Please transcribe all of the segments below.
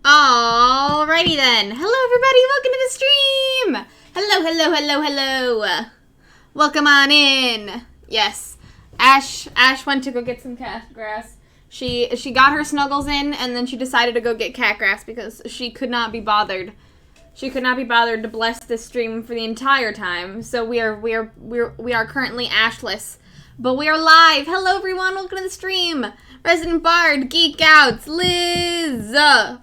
Alrighty then. Hello everybody, welcome to the stream! Hello. Welcome on in. Yes. Ash went to go get some cat grass. She got her snuggles in, and then she decided to go get cat grass because she could not be bothered. She could not be bothered to bless this stream for the entire time. So we are currently ashless. But we are live. Hello everyone, welcome to the stream. Resident Bard, Geek Outs, Liz,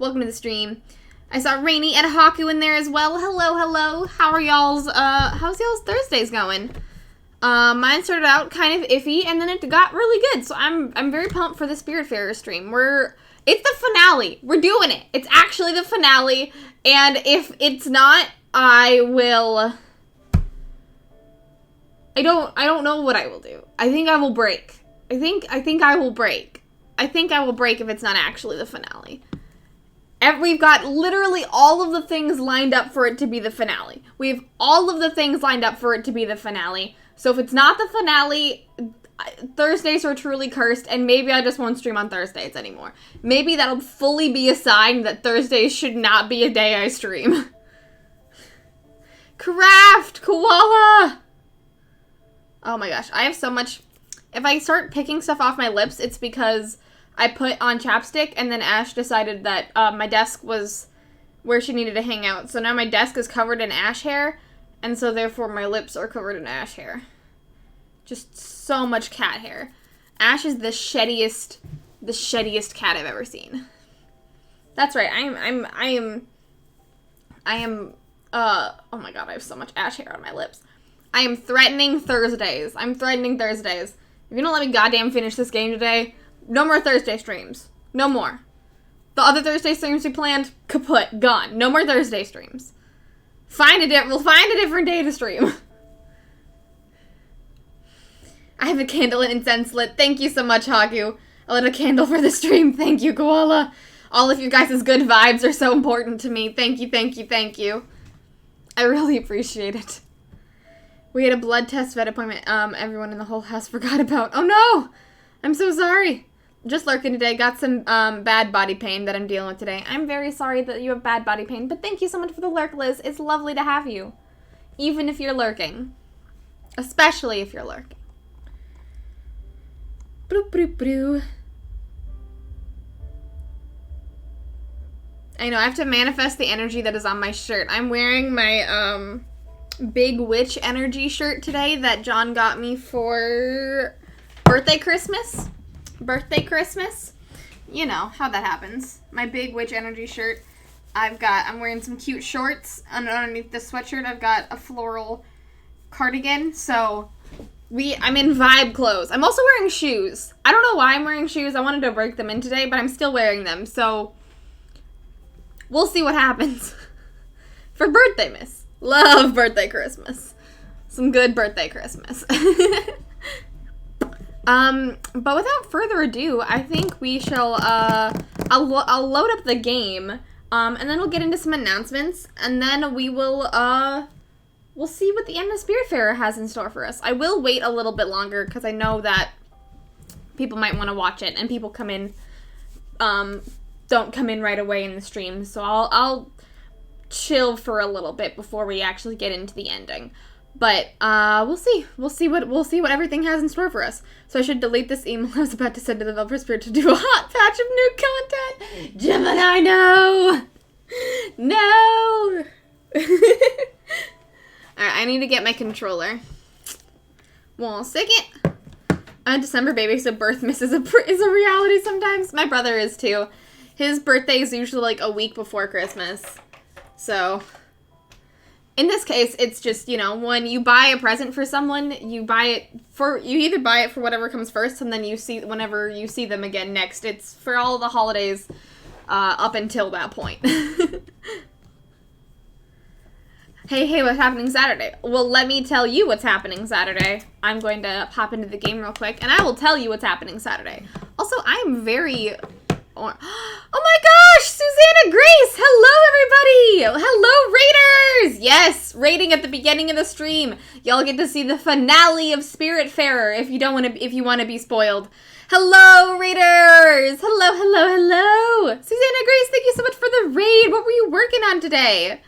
welcome to the stream. I saw Rainy and Haku in there as well. Hello. How are y'all's, how's y'all's Thursdays going? Mine started out kind of iffy, and then it got really good. So I'm very pumped for the Spiritfarer stream. It's the finale. We're doing it. It's actually the finale, and if it's not, I don't know what I will do. I think I will break. I think I will break. I think I will break if it's not actually the finale. We've got literally all of the things lined up for it to be the finale. We have all of the things lined up for it to be the finale. So if it's not the finale, Thursdays are truly cursed, and maybe I just won't stream on Thursdays anymore. Maybe that'll fully be a sign that Thursdays should not be a day I stream. Craft! Koala! Oh my gosh, I have so much. If I start picking stuff off my lips, it's because I put on chapstick, and then Ash decided that my desk was where she needed to hang out. So now my desk is covered in ash hair, and so therefore my lips are covered in ash hair. Just so much cat hair. Ash is the sheddiest cat I've ever seen. That's right. I am. Oh my god, I have so much ash hair on my lips. I am threatening Thursdays. If you don't let me goddamn finish this game today, no more Thursday streams. No more. The other Thursday streams we planned, kaput, gone. No more Thursday streams. We'll find a different day to stream. I have a candle and incense lit. Thank you so much, Haku. I lit a candle for the stream. Thank you, Koala. All of you guys' good vibes are so important to me. Thank you. I really appreciate it. We had a blood test vet appointment everyone in the whole house forgot about. Oh no! I'm so sorry. Just lurking today. Got some bad body pain that I'm dealing with today. I'm very sorry that you have bad body pain, but thank you so much for the lurk, Liz. It's lovely to have you. Even if you're lurking. Especially if you're lurking. Bloop, bloop, bloop. I know, I have to manifest the energy that is on my shirt. I'm wearing my, Big Witch Energy shirt today that John got me for birthday Christmas. You know how that happens. My Big Witch Energy shirt. I'm wearing some cute shorts, and underneath the sweatshirt I've got a floral cardigan. So I'm in vibe clothes. I'm also wearing shoes. I don't know why I'm wearing shoes. I wanted to break them in today, but I'm still wearing them. So we'll see what happens. For birthday miss. Love birthday Christmas. Some good birthday Christmas. But without further ado, I think we shall, I'll load up the game, and then we'll get into some announcements, and then we will, we'll see what the end of Spiritfarer has in store for us. I will wait a little bit longer, because I know that people might want to watch it, and people come in, don't come in right away in the stream, so I'll chill for a little bit before we actually get into the ending. But we'll see what everything has in store for us. So I should delete this email I was about to send to the developer Spirit to do a hot patch of new content. Gemini, no. Alright, I need to get my controller. 1 second. I'm a December baby, so birth miss is a reality sometimes. My brother is too. His birthday is usually like a week before Christmas. So, in this case, it's just, you know, when you buy a present for someone, you either buy it for whatever comes first, and then whenever you see them again next. It's for all the holidays, up until that point. Hey, what's happening Saturday? Well, let me tell you what's happening Saturday. I'm going to pop into the game real quick, and I will tell you what's happening Saturday. Also, I'm very Oh my gosh, Susanna Grace! Hello, everybody! Hello, Raiders! Yes, raiding at the beginning of the stream. Y'all get to see the finale of Spiritfarer if you want to be spoiled. Hello, Raiders! Hello, hello, hello! Susanna Grace, thank you so much for the raid. What were you working on today?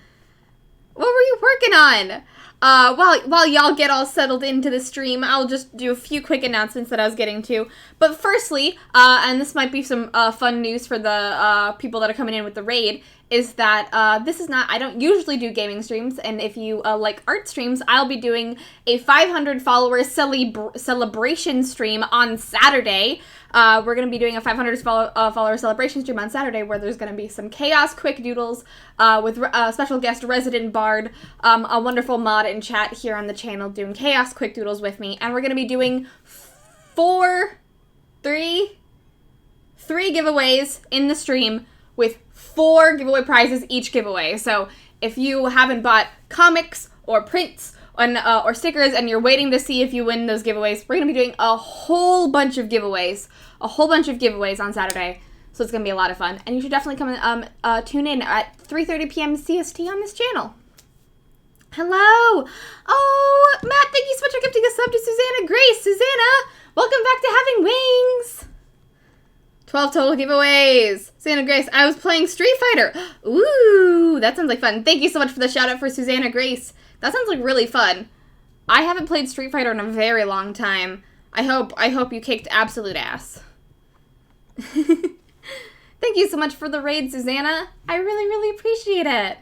What were you working on? While y'all get all settled into the stream, I'll just do a few quick announcements that I was getting to. But firstly, and this might be some fun news for the people that are coming in with the raid, is that I don't usually do gaming streams, and if you like art streams, I'll be doing a 500 follower celebration stream on Saturday. We're going to be doing a 500 follower celebration stream on Saturday where there's going to be some chaos quick doodles with special guest resident bard, a wonderful mod in chat here on the channel doing chaos quick doodles with me. And we're going to be doing three giveaways in the stream with 4 giveaway prizes each giveaway. So if you haven't bought comics or prints or stickers and you're waiting to see if you win those giveaways, we're going to be doing a whole bunch of giveaways on Saturday. So it's going to be a lot of fun. And you should definitely come and tune in at 3:30 p.m. CST on this channel. Hello. Oh, Matt, thank you so much for gifting a sub to Susanna Grace. Susanna, welcome back to Having Wings. 12 total giveaways. Susanna Grace, I was playing Street Fighter. Ooh, that sounds like fun. Thank you so much for the shout out for Susanna Grace. That sounds like really fun. I haven't played Street Fighter in a very long time. I hope you kicked absolute ass. Thank you so much for the raid, Susanna. I really, really appreciate it.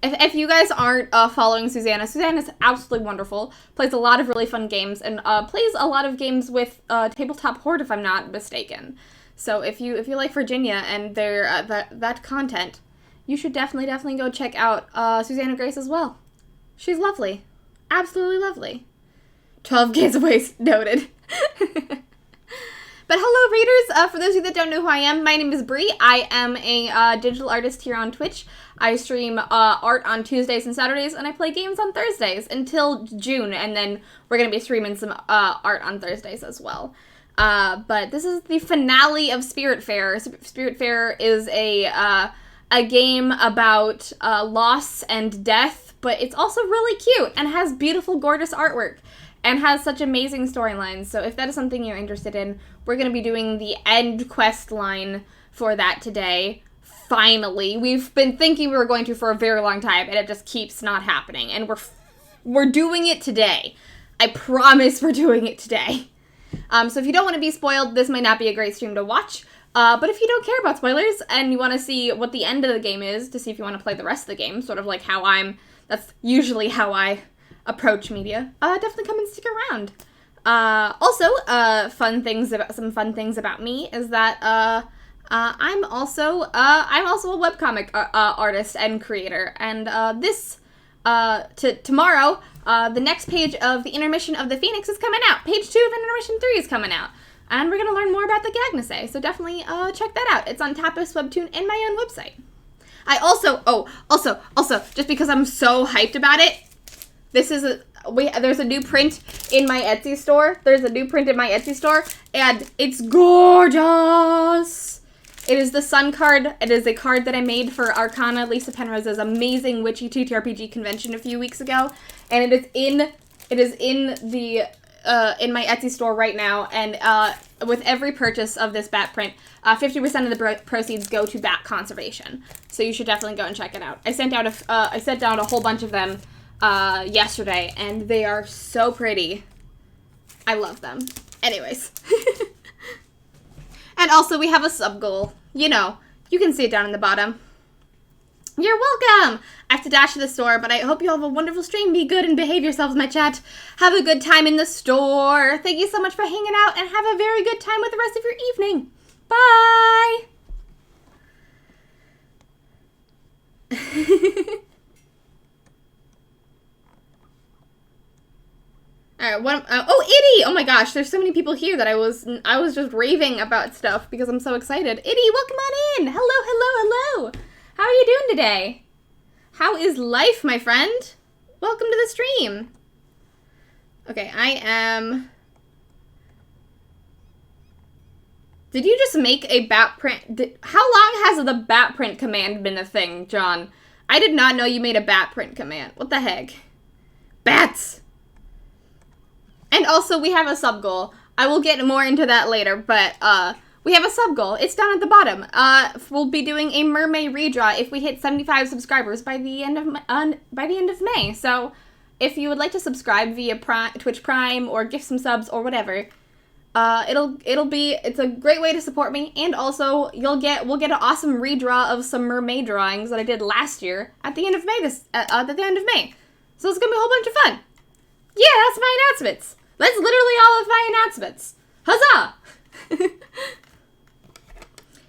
If you guys aren't following Susanna's absolutely wonderful. Plays a lot of really fun games and plays a lot of games with Tabletop Horde, if I'm not mistaken. So if you like Virginia and their that content, you should definitely go check out Susanna Grace as well. She's lovely. Absolutely lovely. 12 giveaways noted. But hello, readers. For those of you that don't know who I am, my name is Bree. I am a digital artist here on Twitch. I stream art on Tuesdays and Saturdays, and I play games on Thursdays until June, and then we're going to be streaming some art on Thursdays as well. But this is the finale of Spiritfarer. Spiritfarer is a game about loss and death, but it's also really cute and has beautiful, gorgeous artwork and has such amazing storylines. So if that is something you're interested in, we're going to be doing the end quest line for that today. Finally. We've been thinking we were going to for a very long time, and it just keeps not happening. And we're doing it today. I promise we're doing it today. So if you don't want to be spoiled, this might not be a great stream to watch. But if you don't care about spoilers and you want to see what the end of the game is, to see if you want to play the rest of the game, sort of like how that's usually how I approach media, definitely come and stick around. Also, some fun things about me is that, I'm also a webcomic artist and creator. And, tomorrow, the next page of the Intermission of the Phoenix is coming out. Page 2 of Intermission 3 is coming out. And we're going to learn more about the Gagnase, so definitely check that out. It's on Tapas Webtoon and my own website. I also, just because I'm so hyped about it, there's a new print in my Etsy store. And it's gorgeous. It is the Sun card. It is a card that I made for Arcana, Lisa Penrose's amazing Witchy TTRPG convention a few weeks ago, and it is in my Etsy store right now, and with every purchase of this bat print, 50% of the proceeds go to bat conservation. So you should definitely go and check it out. I sent out a whole bunch of them yesterday, and they are so pretty. I love them. Anyways. And also we have a sub goal. You know, you can see it down in the bottom. You're welcome! I have to dash to the store, but I hope you all have a wonderful stream. Be good and behave yourselves, my chat. Have a good time in the store. Thank you so much for hanging out, and have a very good time with the rest of your evening. Bye! Alright, Itty! Oh my gosh, there's so many people here that I was just raving about stuff because I'm so excited. Itty, welcome on in! Hello! How are you doing today? How is life, my friend? Welcome to the stream. Okay, I am Did you just make a bat print? How long has the bat print command been a thing, John? I did not know you made a bat print command. What the heck? Bats! And also, we have a sub-goal. I will get more into that later, but, we have a sub-goal. It's down at the bottom. We'll be doing a mermaid redraw if we hit 75 subscribers by the end of May. So, if you would like to subscribe via Twitch Prime or gift some subs or whatever, it's a great way to support me, and also we'll get an awesome redraw of some mermaid drawings that I did last year at the end of May. At the end of May, so it's gonna be a whole bunch of fun. Yeah, that's my announcements. That's literally all of my announcements. Huzzah!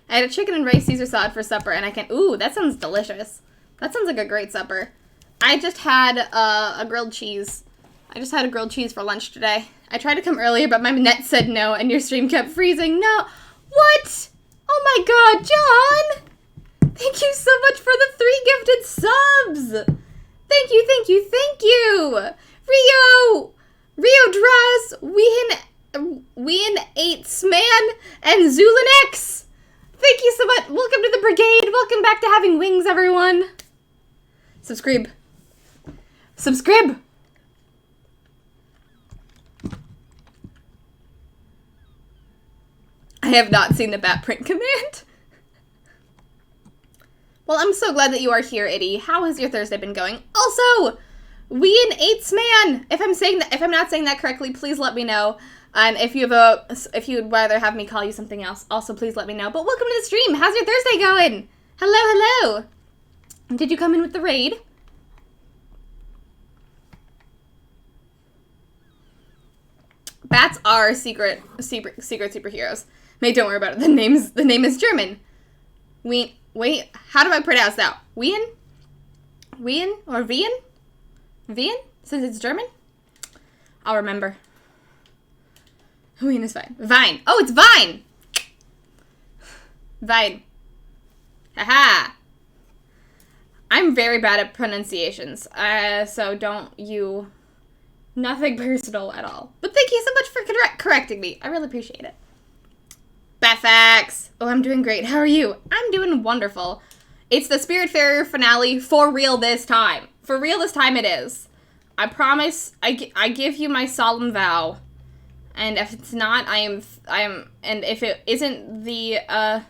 I had a chicken and rice Caesar salad for supper, and ooh, that sounds delicious. That sounds like a great supper. I just had a grilled cheese. I just had a grilled cheese for lunch today. I tried to come earlier, but my net said no, and your stream kept freezing. No. What? Oh my god, John! Thank you so much for the 3 gifted subs! Thank you, thank you, thank you! Rio Draws, Wien 8's Man, and Zulinex! Thank you so much. Welcome to the brigade. Welcome back to having wings, everyone. Subscribe. I have not seen the bat print command. Well, I'm so glad that you are here, Itty. How has your Thursday been going? Also, Wien 8's Man. If I'm not saying that correctly, please let me know. And if you'd rather have me call you something else, also please let me know. But welcome to the stream. How's your Thursday going? Hello. Did you come in with the raid? Bats are secret superheroes. Mate, don't worry about it. The name is German. Wait, how do I pronounce that? Wien or Wien? Since it's German? I'll remember. Wien is fine. Vine. Oh, it's Vine! Vine. Haha. I'm very bad at pronunciations, so don't you... Nothing personal at all. But thank you so much for correcting me. I really appreciate it. Batfax. Oh, I'm doing great. How are you? I'm doing wonderful. It's the Spiritfarer finale for real this time. For real this time it is. I promise. I give you my solemn vow. And if it's not, and if it isn't and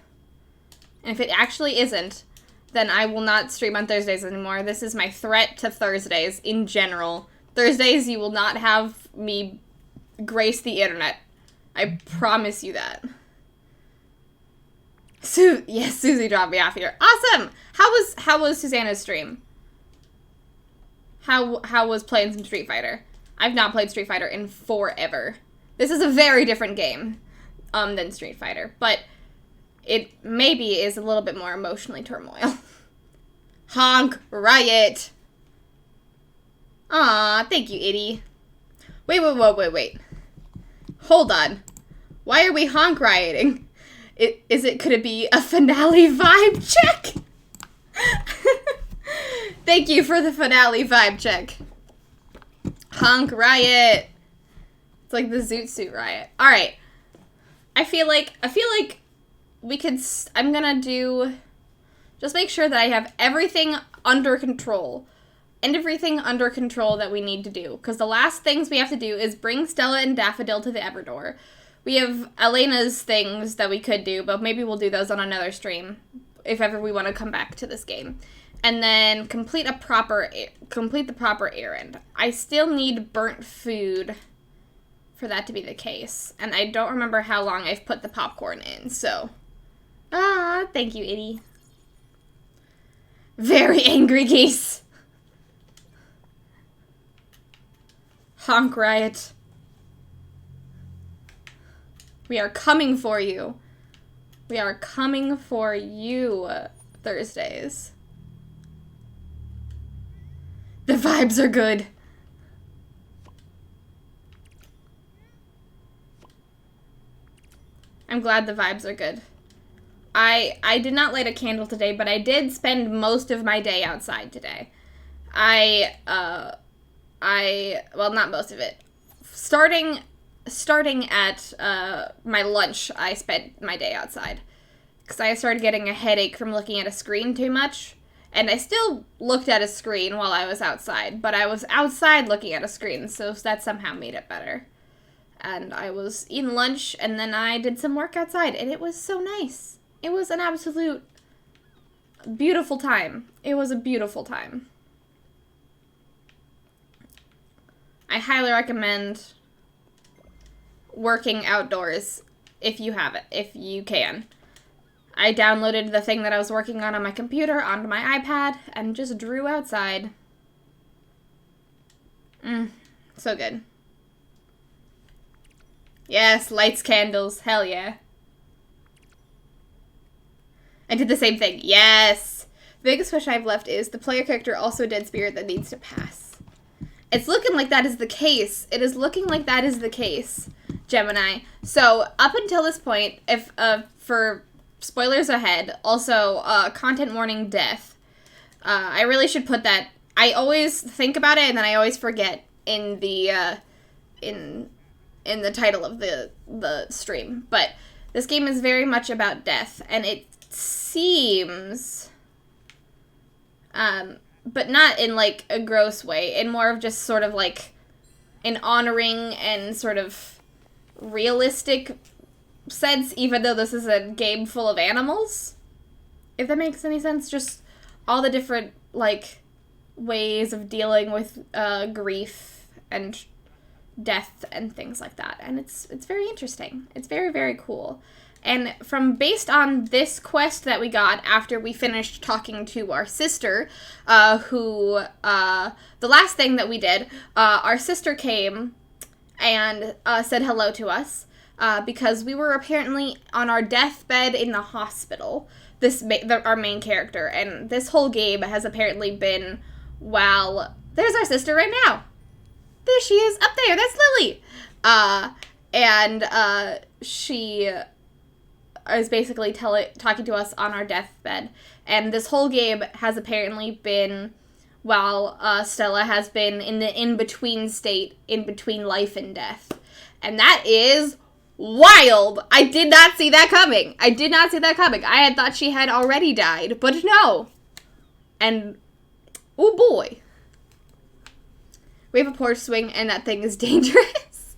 if it actually isn't, then I will not stream on Thursdays anymore. This is my threat to Thursdays in general. Thursdays, you will not have me grace the internet. I promise you that. Yes, Susie dropped me off here. Awesome! How was Susanna's stream? How was playing some Street Fighter? I've not played Street Fighter in forever. This is a very different game than Street Fighter, but it maybe is a little bit more emotionally turmoil. Honk Riot! Aw, thank you, Itty. Wait. Hold on. Why are we honk rioting? Could it be a finale vibe check? Thank you for the finale vibe check. Honk riot. It's like the Zoot Suit riot. Alright. I feel like we could, I'm gonna just make sure that I have everything under control. And everything under control that we need to do. Because the last things we have to do is bring Stella and Daffodil to the Everdoor. We have Elena's things that we could do, but maybe we'll do those on another stream. If ever we want to come back to this game. And then complete the proper errand. I still need burnt food for that to be the case. And I don't remember how long I've put the popcorn in, so. Thank you, Itty. Very angry geese. Honk riot. We are coming for you. We are coming for you, Thursdays. The vibes are good. I'm glad the vibes are good. I did not light a candle today, but I did spend most of my day outside today. Well, not most of it. Starting starting at my lunch, I spent my day outside. Because I started getting a headache from looking at a screen too much. And I still looked at a screen while I was outside, but I was outside looking at a screen, so that somehow made it better. And I was eating lunch, and then I did some work outside, and it was so nice. It was an absolute beautiful time. It was a beautiful time. I highly recommend working outdoors if you have it, if you can. I downloaded the thing that I was working on my computer onto my iPad and just drew outside. So good. Yes, lights, candles, hell yeah. I did the same thing, yes! The biggest wish I've left is the player character also a dead spirit that needs to pass. It's looking like that is the case. It is looking like that is the case, Gemini. So, up until this point, if, for spoilers ahead, also, content warning death. I really should put that, I always think about it and then I always forget in the, in the title of the stream. But this game is very much about death, and it seems, but not in, like, a gross way, in more of just sort of, like, an honoring and sort of realistic sense, even though this is a game full of animals. If that makes any sense, just all the different, like, ways of dealing with grief and death and things like that. And it's very interesting. It's very, very cool. And based on this quest that we got after we finished talking to our sister, the last thing that we did, our sister came and said hello to us, because we were apparently on our deathbed in the hospital, our main character, and this whole game has apparently been, well, there's our sister right now. There she is, up there, that's Lily! She is basically talking to us on our deathbed. And this whole game has apparently been, while Stella has been in the in-between state, in between life and death. And that is wild! I did not see that coming. I had thought she had already died, but no. And, oh boy. We have a porch swing, and that thing is dangerous.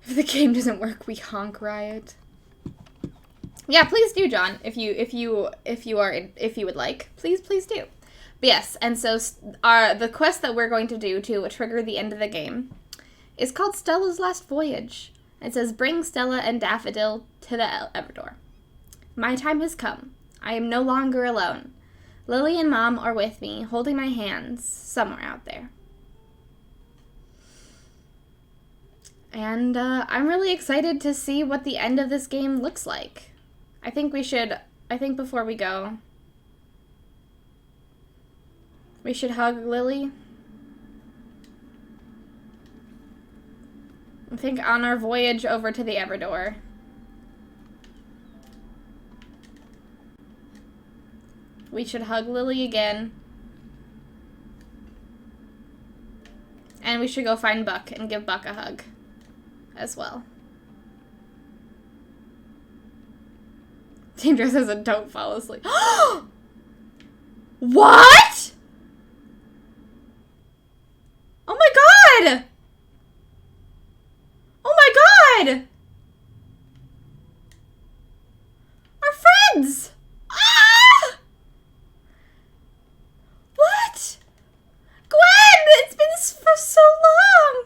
If the game doesn't work, we honk riot. Yeah, please do, John. If you would like, please do. But yes, and so the quest that we're going to do to trigger the end of the game is called Stella's Last Voyage. It says, bring Stella and Daffodil to the Everdor. My time has come. I am no longer alone. Lily and Mom are with me, holding my hands somewhere out there. And I'm really excited to see what the end of this game looks like. I think before we go, we should hug Lily. I think on our voyage over to the Everdor. We should hug Lily again. And we should go find Buck and give Buck a hug as well. Danger says, don't fall asleep. What? Oh my god! Oh my god! Our friends! Ah! What? Gwen! It's been for so long!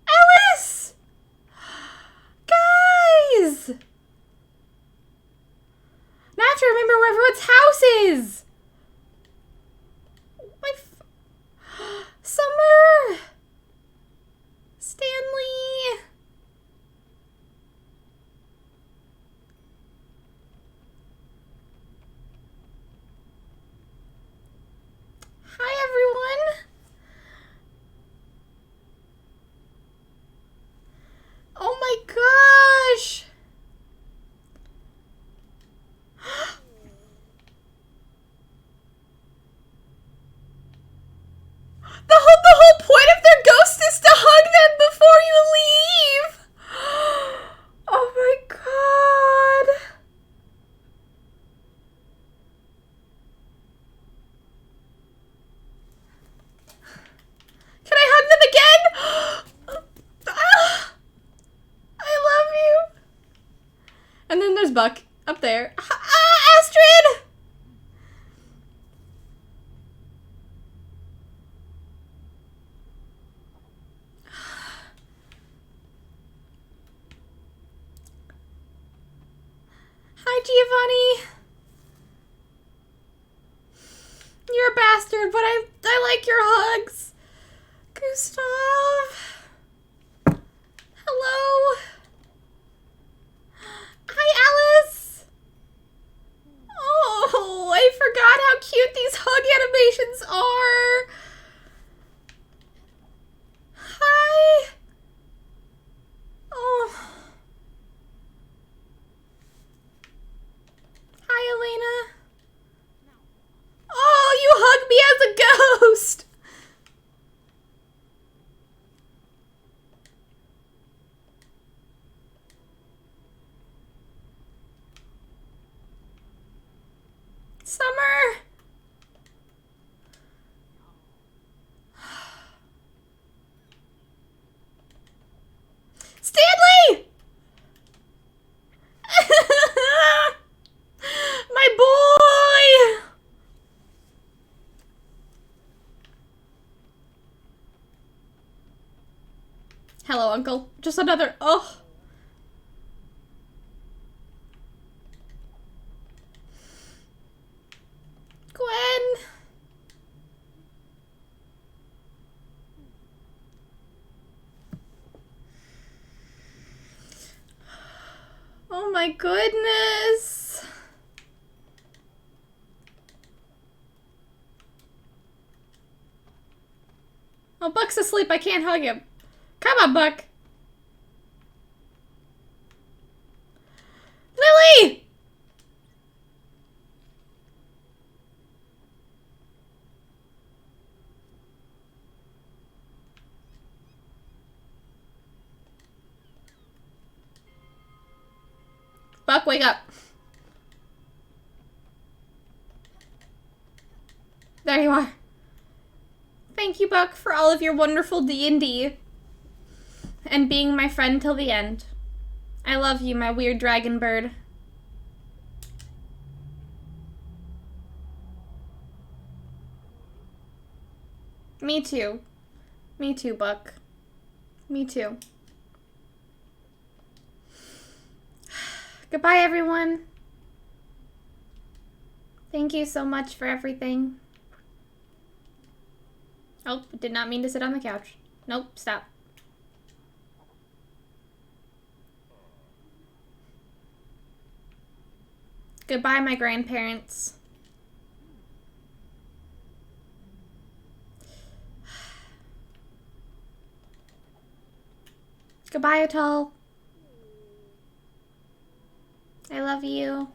Alice! Guys! Now I have to remember where everyone's house is! Summer! Stanley! Hi, everyone! Oh my gosh! Buck. Up there. Ah, Astrid! Hi, Giovanni. You're a bastard, but I like your hugs. Gustav. Hello. Hi, Alice. Oh, I forgot how cute these hug animations are. Hi. Oh. Hi, Elena. Oh, you hug me as a ghost. Summer. Stanley! My boy! Hello, Uncle. Just another... Oh. Gwen. Oh my goodness. Oh, Buck's asleep. I can't hug him. Come on, Buck. Lily! Buck, wake up. There you are. Thank you, Buck, for all of your wonderful D&D. And being my friend till the end. I love you, my weird dragon bird. Me too. Me too, Buck. Me too. Goodbye, everyone. Thank you so much for everything. Oh, did not mean to sit on the couch. Nope, stop. Goodbye, my grandparents. Goodbye, Atal. I love you.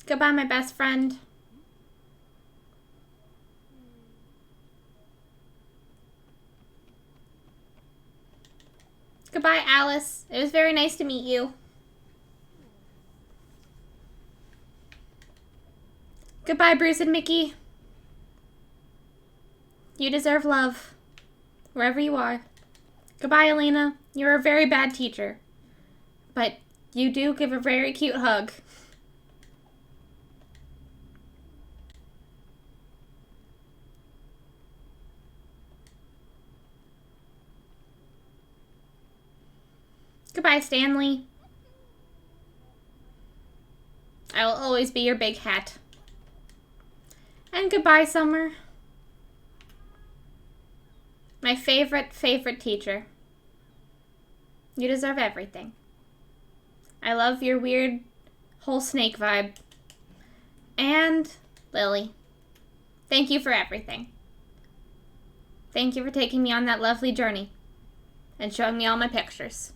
Goodbye, my best friend. Goodbye, Alice. It was very nice to meet you. Goodbye, Bruce and Mickey. You deserve love, wherever you are. Goodbye, Elena. You're a very bad teacher, but you do give a very cute hug. Goodbye, Stanley. I will always be your big hat. And goodbye, Summer. My favorite teacher. You deserve everything. I love your weird whole snake vibe. And Lily. Thank you for everything. Thank you for taking me on that lovely journey and showing me all my pictures.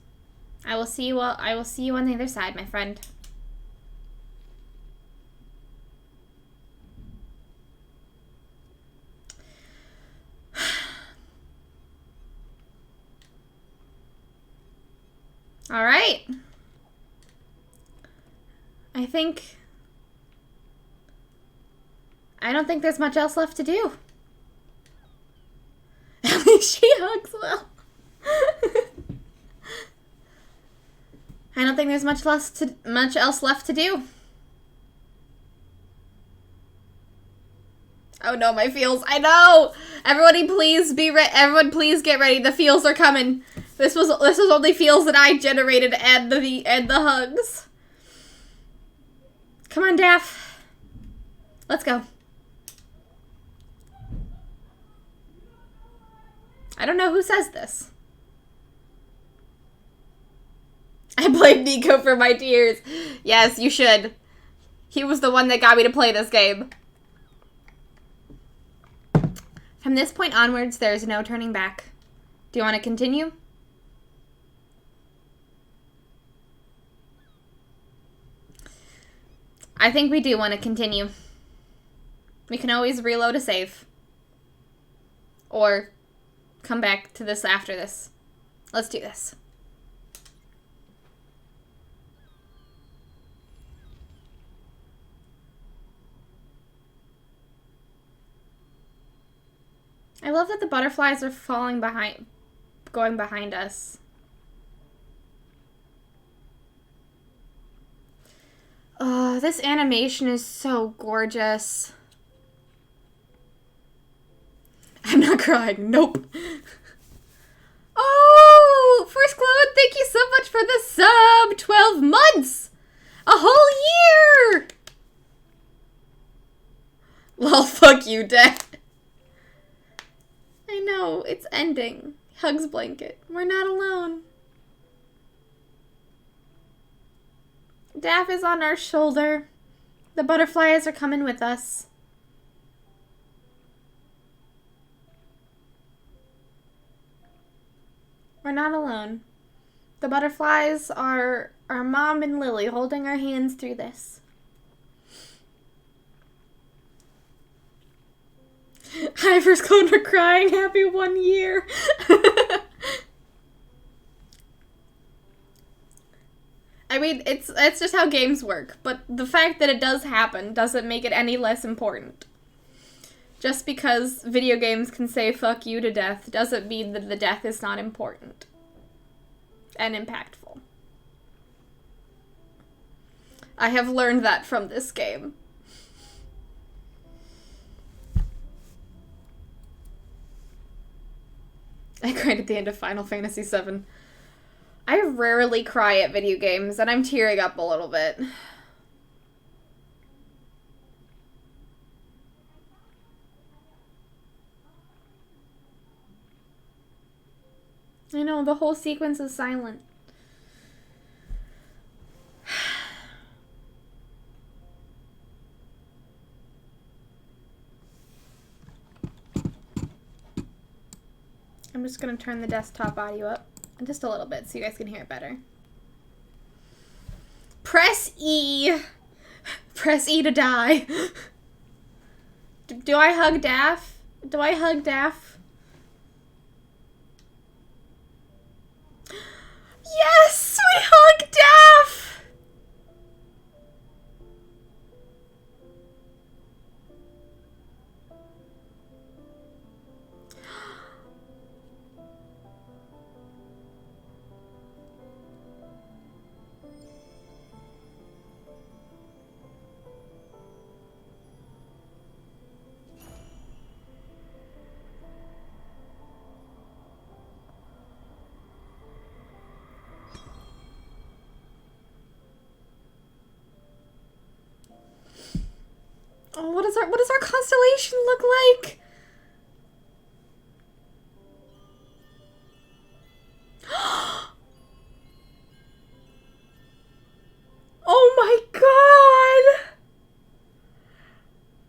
I will see you on the other side, my friend. All right. I don't think there's much else left to do. At least she hugs well. I don't think there's much else left to do. Oh no, my feels. I know. Everybody, please be ready. Everyone, please get ready. The feels are coming. This was only feels that I generated, and the hugs. Come on, Daff. Let's go. I don't know who says this. I blame Nico for my tears. Yes, you should. He was the one that got me to play this game. From this point onwards, there is no turning back. Do you want to continue? I think we do want to continue. We can always reload a save. Or come back to this after this. Let's do this. I love that the butterflies are going behind us. Oh, this animation is so gorgeous. I'm not crying. Nope. Oh, First Clone, thank you so much for the sub. 12 months. A whole year. Well, fuck you, Dad. I know, it's ending. Hugs blanket. We're not alone. Daff is on our shoulder. The butterflies are coming with us. We're not alone. The butterflies are our mom and Lily holding our hands through this. Hi, First Clone, we're crying. Happy 1 year. I mean, it's just how games work, but the fact that it does happen doesn't make it any less important. Just because video games can say fuck you to death doesn't mean that the death is not important and impactful. I have learned that from this game. I cried at the end of Final Fantasy VII. I rarely cry at video games, and I'm tearing up a little bit. I know, the whole sequence is silent. I'm just going to turn the desktop audio up just a little bit so you guys can hear it better. Press E. Press E to die. Do I hug Daff? Do I hug Daff? Yes! We hug Daff! Oh, what does our constellation look like? Oh my god!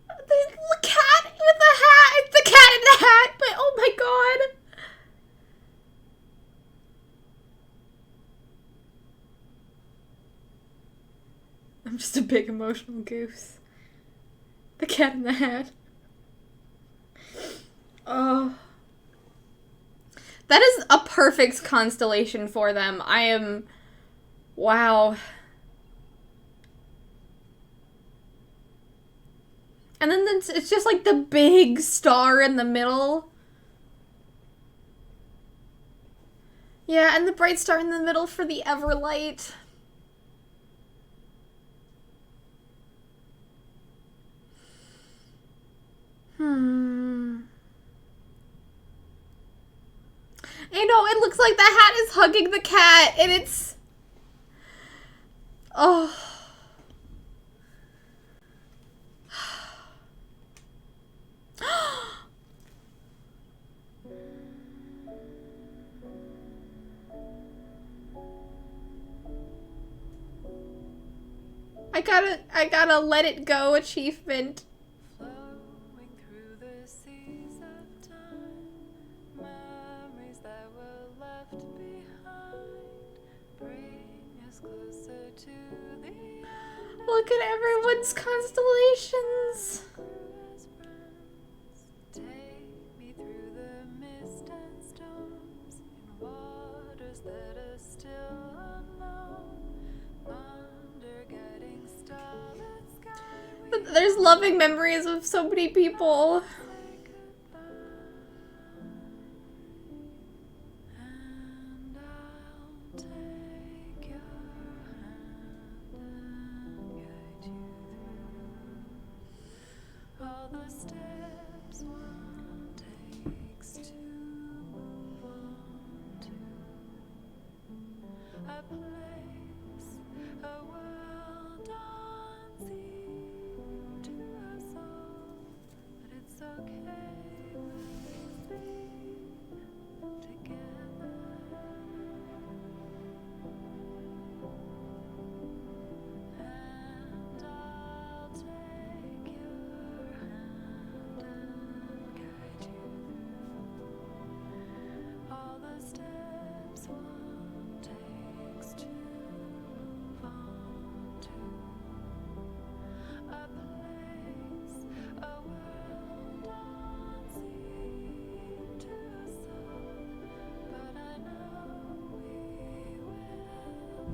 The cat with the hat! It's the cat in the hat! But oh my god! I'm just a big emotional goose. The cat in the hat. Oh. That is a perfect constellation for them. I am... Wow. And then it's just like the big star in the middle. Yeah, and the bright star in the middle for the Everlight. looks like the hat is hugging the cat, and it's... Oh. I gotta let it go achievement. Flowing through the seas of time, memories that were left behind bring us closer to the end. Look at everyone's constellations. As friends, take me through the mist and storms in waters that are still unknown. Thunder guiding starlit sky. But there's loving memories of so many people. Say goodbye, and I'll take your hand and guide you through all the steps one takes to move on to a place, a world unseen to us all, but it's okay, we'll be together. And I'll take your hand and guide you through all the steps one takes to move on to a place, a world unseen to us all, but I know we will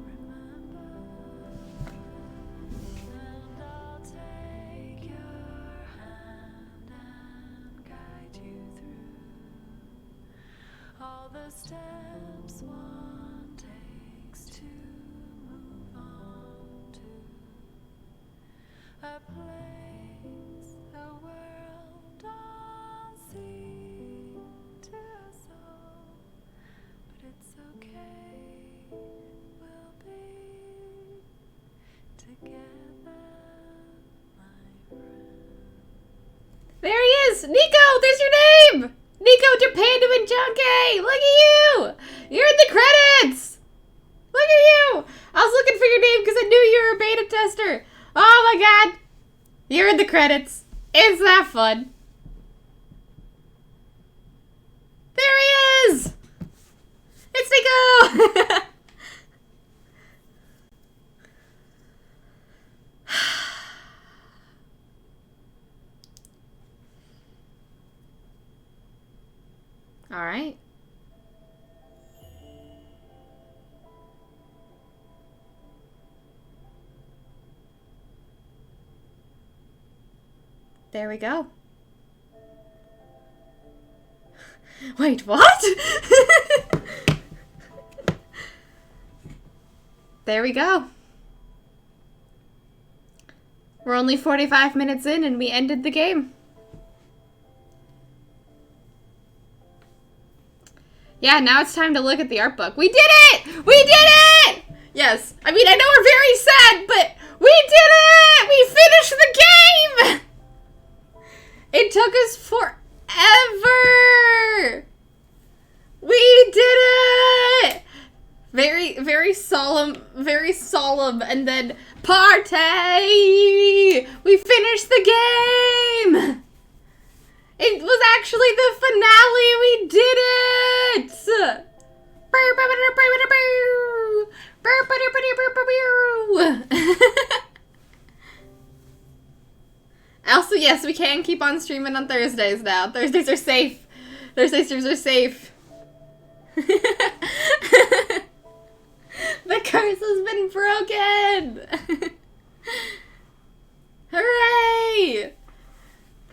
remember. And I'll take your hand and guide you through all the steps one takes to move on to a place, a world unseen to us all, but it's okay, we'll be together, my friend. There he is! Nico, there's your name! Nico Japando and Junkie! Look at you! You're in the credits! Look at you! I was looking for your name because I knew you were a beta tester. Oh my god! You're in the credits. Isn't that fun? There he is! It's Nico! All right. There we go. Wait, what? There we go. We're only 45 minutes in and we ended the game. Yeah, now it's time to look at the art book. We did it! We did it! Yes. I mean, I know we're very sad, but we did it! We finished the game! It took us forever! We did it! Very, very solemn, and then party! We finished the game! It was actually the finale! We did it! Also, yes, we can keep on streaming on Thursdays now. Thursdays are safe. Thursday streams are safe. The curse has been broken! Hooray!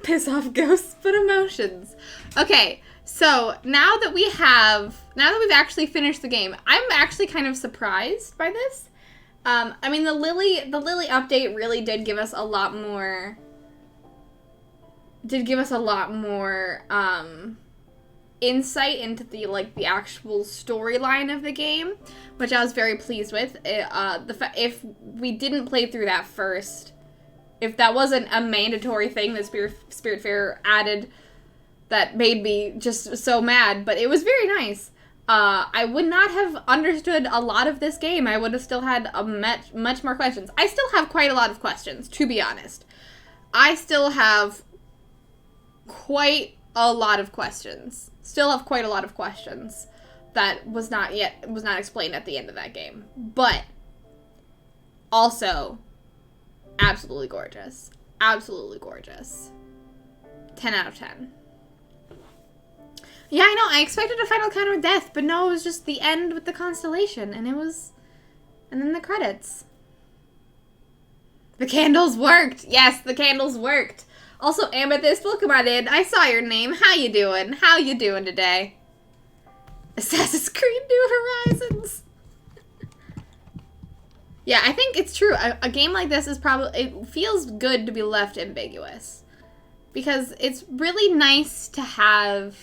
Piss off ghosts, but emotions. Okay, so now that we've actually finished the game, I'm actually kind of surprised by this. I mean, the Lily update really did give us a lot more insight into the actual storyline of the game, which I was very pleased with. If we didn't play through that first, if that wasn't a mandatory thing that Spiritfarer added that made me just so mad, but it was very nice. I would not have understood a lot of this game. I would have still had much more questions. I still have quite a lot of questions, to be honest. I still have quite a lot of questions. Still have quite a lot of questions that was not explained at the end of that game. But also absolutely gorgeous. Absolutely gorgeous. 10 out of 10. Yeah, I know. I expected a final encounter with death, but no, it was just the end with the constellation, and then the credits. The candles worked. Yes, the candles worked. Also, Amethyst, welcome on in. I saw your name. How you doing? How you doing today? Assassin's Creed New Horizons. Yeah, I think it's true. A game like this is it feels good to be left ambiguous. Because it's really nice to have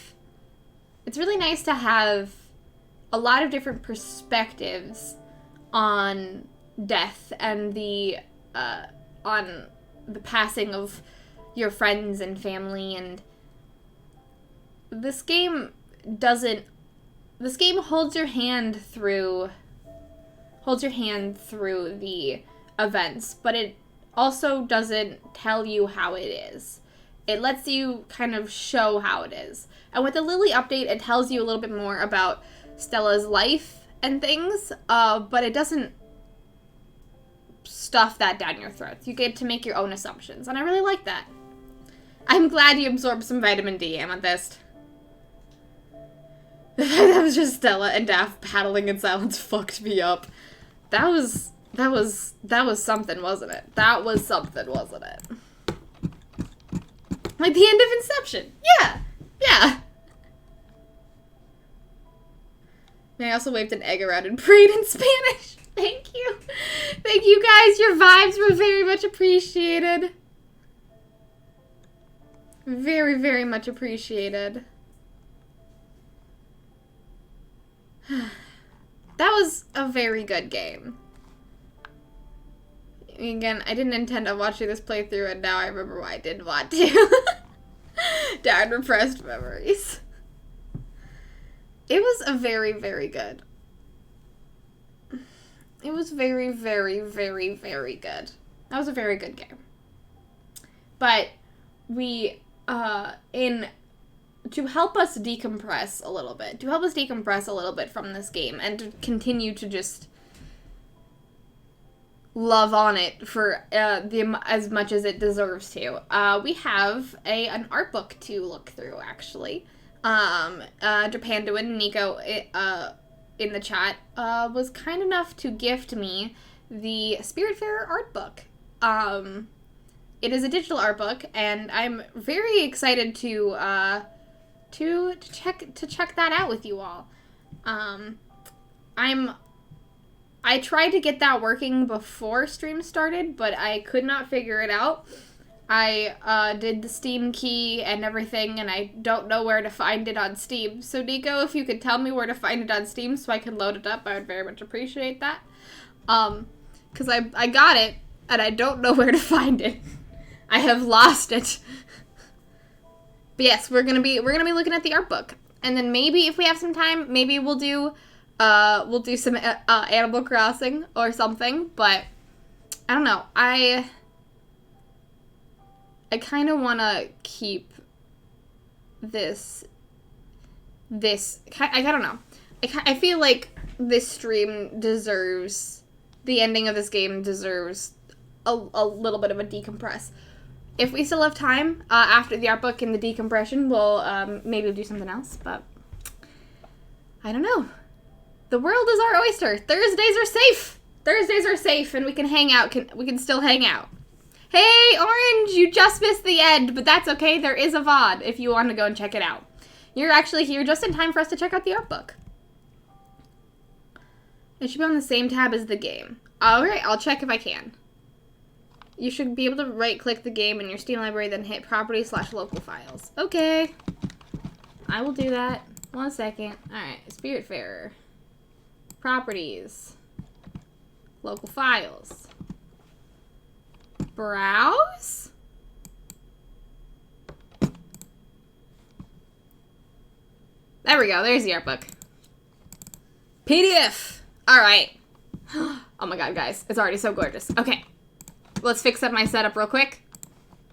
a lot of different perspectives on death and on the passing of your friends and family, and this game holds your hand through the events, but it also doesn't tell you how it is. It lets you kind of show how it is. And with the Lily update, it tells you a little bit more about Stella's life and things, but it doesn't stuff that down your throats. You get to make your own assumptions, and I really like that. I'm glad you absorbed some vitamin D, Amethyst. That was just Stella and Daft paddling in silence fucked me up. That was something, wasn't it? That was something, wasn't it? Like the end of Inception. Yeah. I also waved an egg around and prayed in Spanish. Thank you. Thank you guys. Your vibes were very much appreciated. Very, very much appreciated. That was a very good game. Again, I didn't intend on watching this playthrough, and now I remember why I didn't want to. Darn repressed memories. It was a very, very good. It was very, very, very, very good. That was a very good game. But to help us decompress a little bit from this game and to continue to just love on it for as much as it deserves to, we have an art book to look through, actually. Japandoin Nico in the chat was kind enough to gift me the Spiritfarer art book. It is a digital art book, and I'm very excited to check that out with you all. I tried to get that working before stream started, but I could not figure it out. I did the Steam key and everything, and I don't know where to find it on Steam. So Nico, if you could tell me where to find it on Steam so I can load it up, I would very much appreciate that. Because I got it, and I don't know where to find it. I have lost it. But yes, we're gonna be looking at the art book, and then maybe if we have some time, maybe we'll do some Animal Crossing or something. But I don't know. I kind of want to keep this. I don't know. I feel like this stream deserves, the ending of this game deserves a little bit of a decompress. If we still have time after the art book and the decompression, we'll maybe do something else, but I don't know. The world is our oyster. Thursdays are safe, and we can hang out. We can still hang out. Hey, Orange, you just missed the end, but that's okay. There is a VOD if you want to go and check it out. You're actually here just in time for us to check out the art book. It should be on the same tab as the game. Alright, I'll check if I can. You should be able to right-click the game in your Steam library, then hit property/local files. Okay. I will do that. 1 second. Alright, Spiritfarer. Properties. Local files. Browse? There we go. There's the art book. PDF! Alright. Oh my god, guys. It's already so gorgeous. Okay. Let's fix up my setup real quick.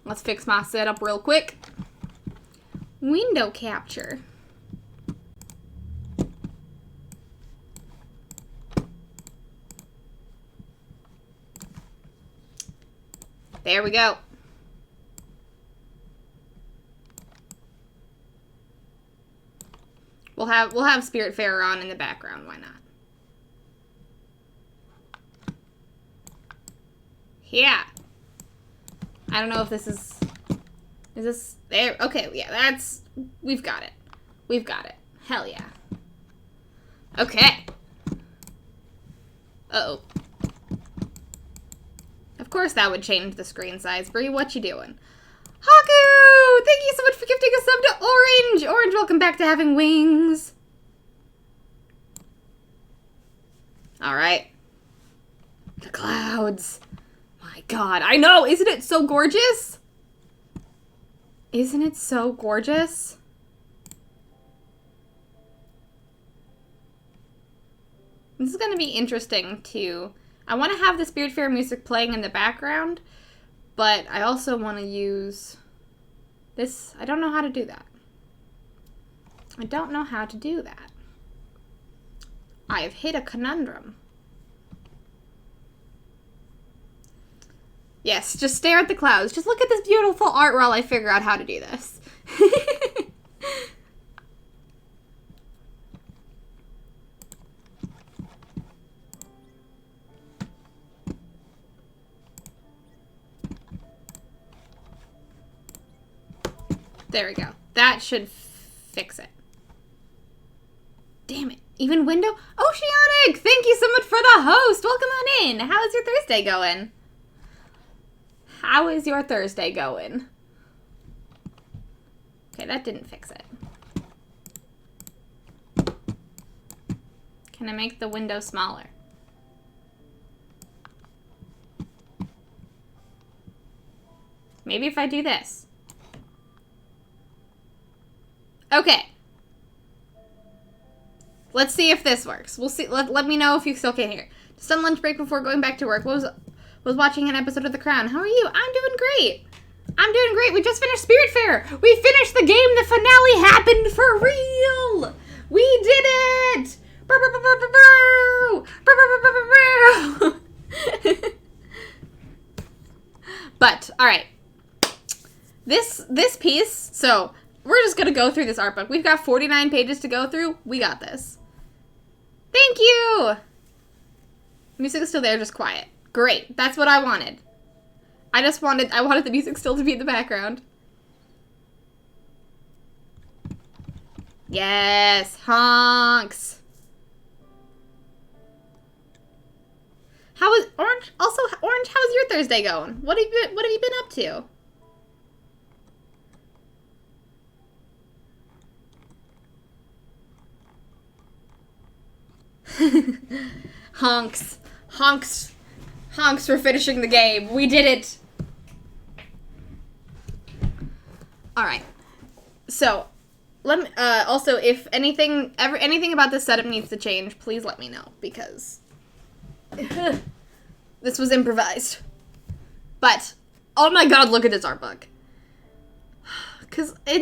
Let's fix my setup real quick. Window capture. There we go. We'll have Spiritfarer on in the background, why not? Yeah. I don't know if this is this there? Okay, yeah, we've got it. We've got it. Hell yeah. Okay. Uh-oh. Of course that would change the screen size. Bree, what you doing? Haku! Thank you so much for gifting a sub to Orange! Orange, welcome back to having wings. Alright. The clouds. My god, I know! Isn't it so gorgeous? Isn't it so gorgeous? This is going to be interesting, too. I want to have the Spiritfarer music playing in the background, but I also want to use this. I don't know how to do that. I don't know how to do that. I have hit a conundrum. Yes, just stare at the clouds. Just look at this beautiful art while I figure out how to do this. There we go. That should fix it. Damn it. Even window? Oceanic! Thank you so much for the host. Welcome on in. How is your Thursday going? How is your Thursday going? Okay, that didn't fix it. Can I make the window smaller? Maybe if I do this. Okay. Let's see if this works. We'll see. Let me know if you still can't hear. Just on lunch break before going back to work. Was watching an episode of The Crown. How are you? I'm doing great. I'm doing great. We just finished Spiritfarer. We finished the game. The finale happened for real. We did it. But all right. This piece. So we're just gonna go through this art book. We've got 49 pages to go through. We got this. Thank you. Music is still there, just quiet. Great. That's what I wanted. I wanted the music still to be in the background. Yes, honks. How was Orange? Also, Orange, how's your Thursday going? What have you been up to? Honks. Honks. Honks for finishing the game. We did it. Alright. So, let me, also, if anything about this setup needs to change, please let me know, because this was improvised. But, oh my god, look at this art book. Because, I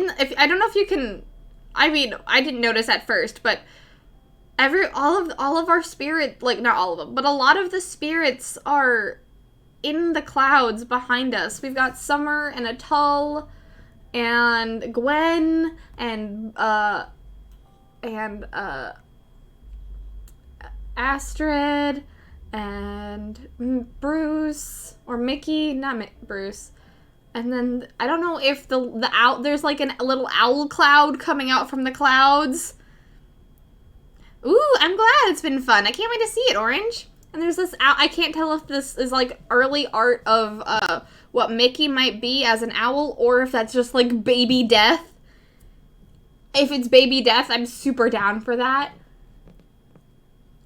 don't know if you can, I mean, I didn't notice at first, but all of our spirit, like, not all of them, but a lot of the spirits are in the clouds behind us. We've got Summer and Atul and Gwen and Astrid and Bruce, or Mickey, not Bruce. And then I don't know if there's like a little owl cloud coming out from the clouds. Ooh, I'm glad it's been fun. I can't wait to see it, Orange. And there's this owl. I can't tell if this is like early art of what Mickey might be as an owl, or if that's just like baby death. If it's baby death, I'm super down for that.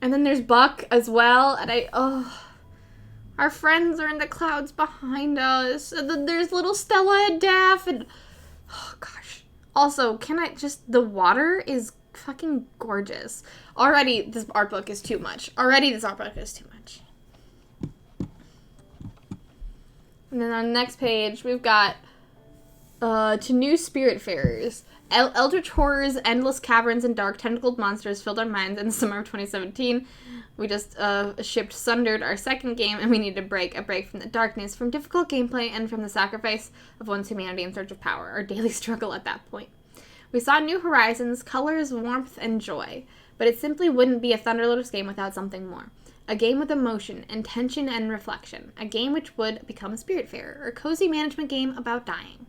And then there's Buck as well. And our friends are in the clouds behind us. And then there's little Stella and Daff. And, oh, gosh. Also, the water is fucking gorgeous. Already, this art book is too much. And then on the next page, we've got to new Spiritfarers. Eldritch horrors, endless caverns, and dark tentacled monsters filled our minds in the summer of 2017. We just shipped Sundered, our second game, and we need a break from the darkness, from difficult gameplay, and from the sacrifice of one's humanity in search of power, our daily struggle at that point. We saw new horizons, colors, warmth, and joy, but it simply wouldn't be a Thunderlotus game without something more. A game with emotion, intention, and reflection. A game which would become a Spiritfarer, a cozy management game about dying.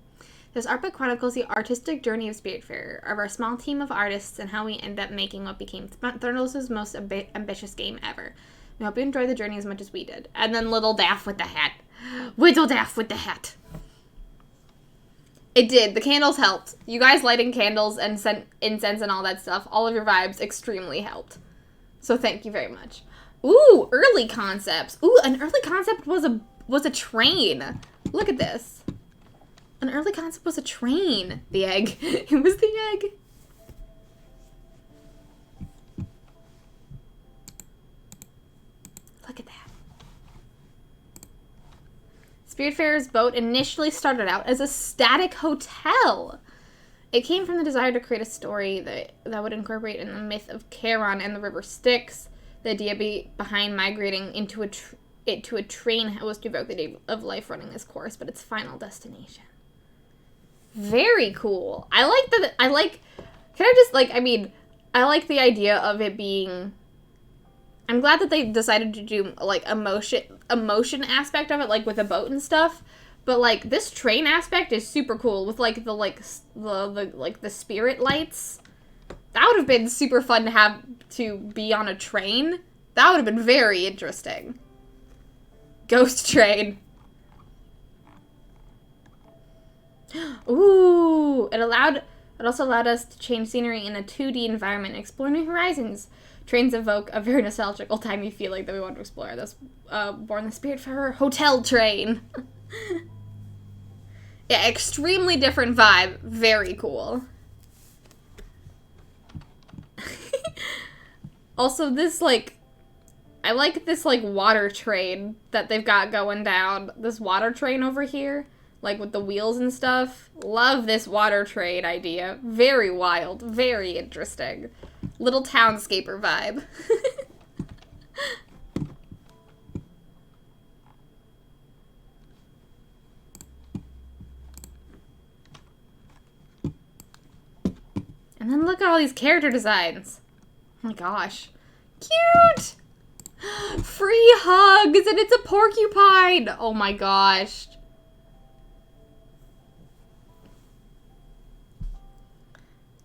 This art book chronicles the artistic journey of Spiritfarer, of our small team of artists, and how we end up making what became Thunderlotus' most ambitious game ever. We hope you enjoy the journey as much as we did. And then little Daff with the hat. Little Daff with the hat. It did. The candles helped. You guys lighting candles and incense and all that stuff, all of your vibes extremely helped. So thank you very much. Ooh, early concepts. Ooh, an early concept was a train. Look at this. An early concept was a train. The egg. It was the egg. Look at that. Spiritfarer's boat initially started out as a static hotel. It came from the desire to create a story that would incorporate in the myth of Charon and the River Styx. The idea behind migrating into a train was to evoke the day of life running this course, but its final destination. Very cool. I like the idea of it being... I'm glad that they decided to do, like, emotion aspect of it, like, with a boat and stuff. But, like, this train aspect is super cool with, like, the spirit lights. That would have been super fun to have to be on a train. That would have been very interesting. Ghost train. Ooh, it also allowed us to change scenery in a 2D environment and explore new horizons. Trains evoke a very nostalgic old-timey feeling that we want to explore. That's born the Spiritfarer hotel train. Yeah, extremely different vibe. Very cool. Also, this, like... I like this, like, water train that they've got going down. This water train over here. Like, with the wheels and stuff. Love this water train idea. Very wild. Very interesting. Little townscaper vibe. And then look at all these character designs. Oh my gosh. Cute! Free hugs, and it's a porcupine! Oh my gosh.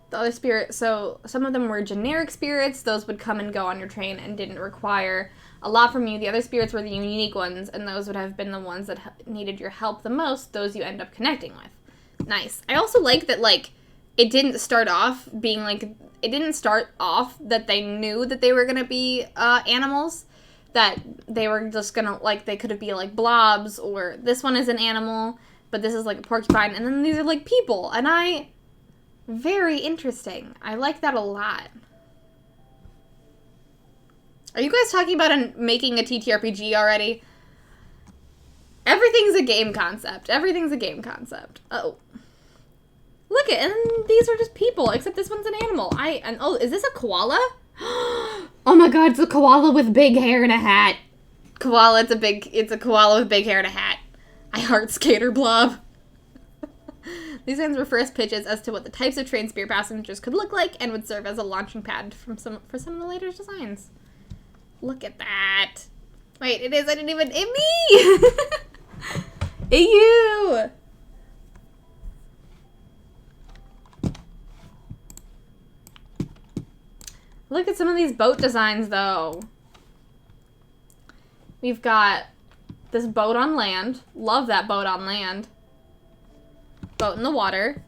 The other spirit, so some of them were generic spirits. Those would come and go on your train and didn't require a lot from you. The other spirits were the unique ones, and those would have been the ones that needed your help the most. Those you end up connecting with. Nice. I also like that, like, it didn't start off being, like, it didn't start off that they knew that they were going to be animals. That they were just going to, like, they could be, like, blobs, or this one is an animal, but this is, like, a porcupine, and then these are, like, people. And very interesting. I like that a lot. Are you guys talking about making a TTRPG already? Everything's a game concept. Everything's a game concept. Oh. Look at, and these are just people, except this one's an animal. Oh, is this a koala? Oh my god, it's a koala with big hair and a hat. Koala, it's a koala with big hair and a hat. I heart Skater Blob. These ends were first pitches as to what the types of train spirit passengers could look like and would serve as a launching pad for some of the later designs. Look at that. Wait, it is, I didn't even, it me! You! Look at some of these boat designs, though. We've got this boat on land. Love that boat on land. Boat in the water.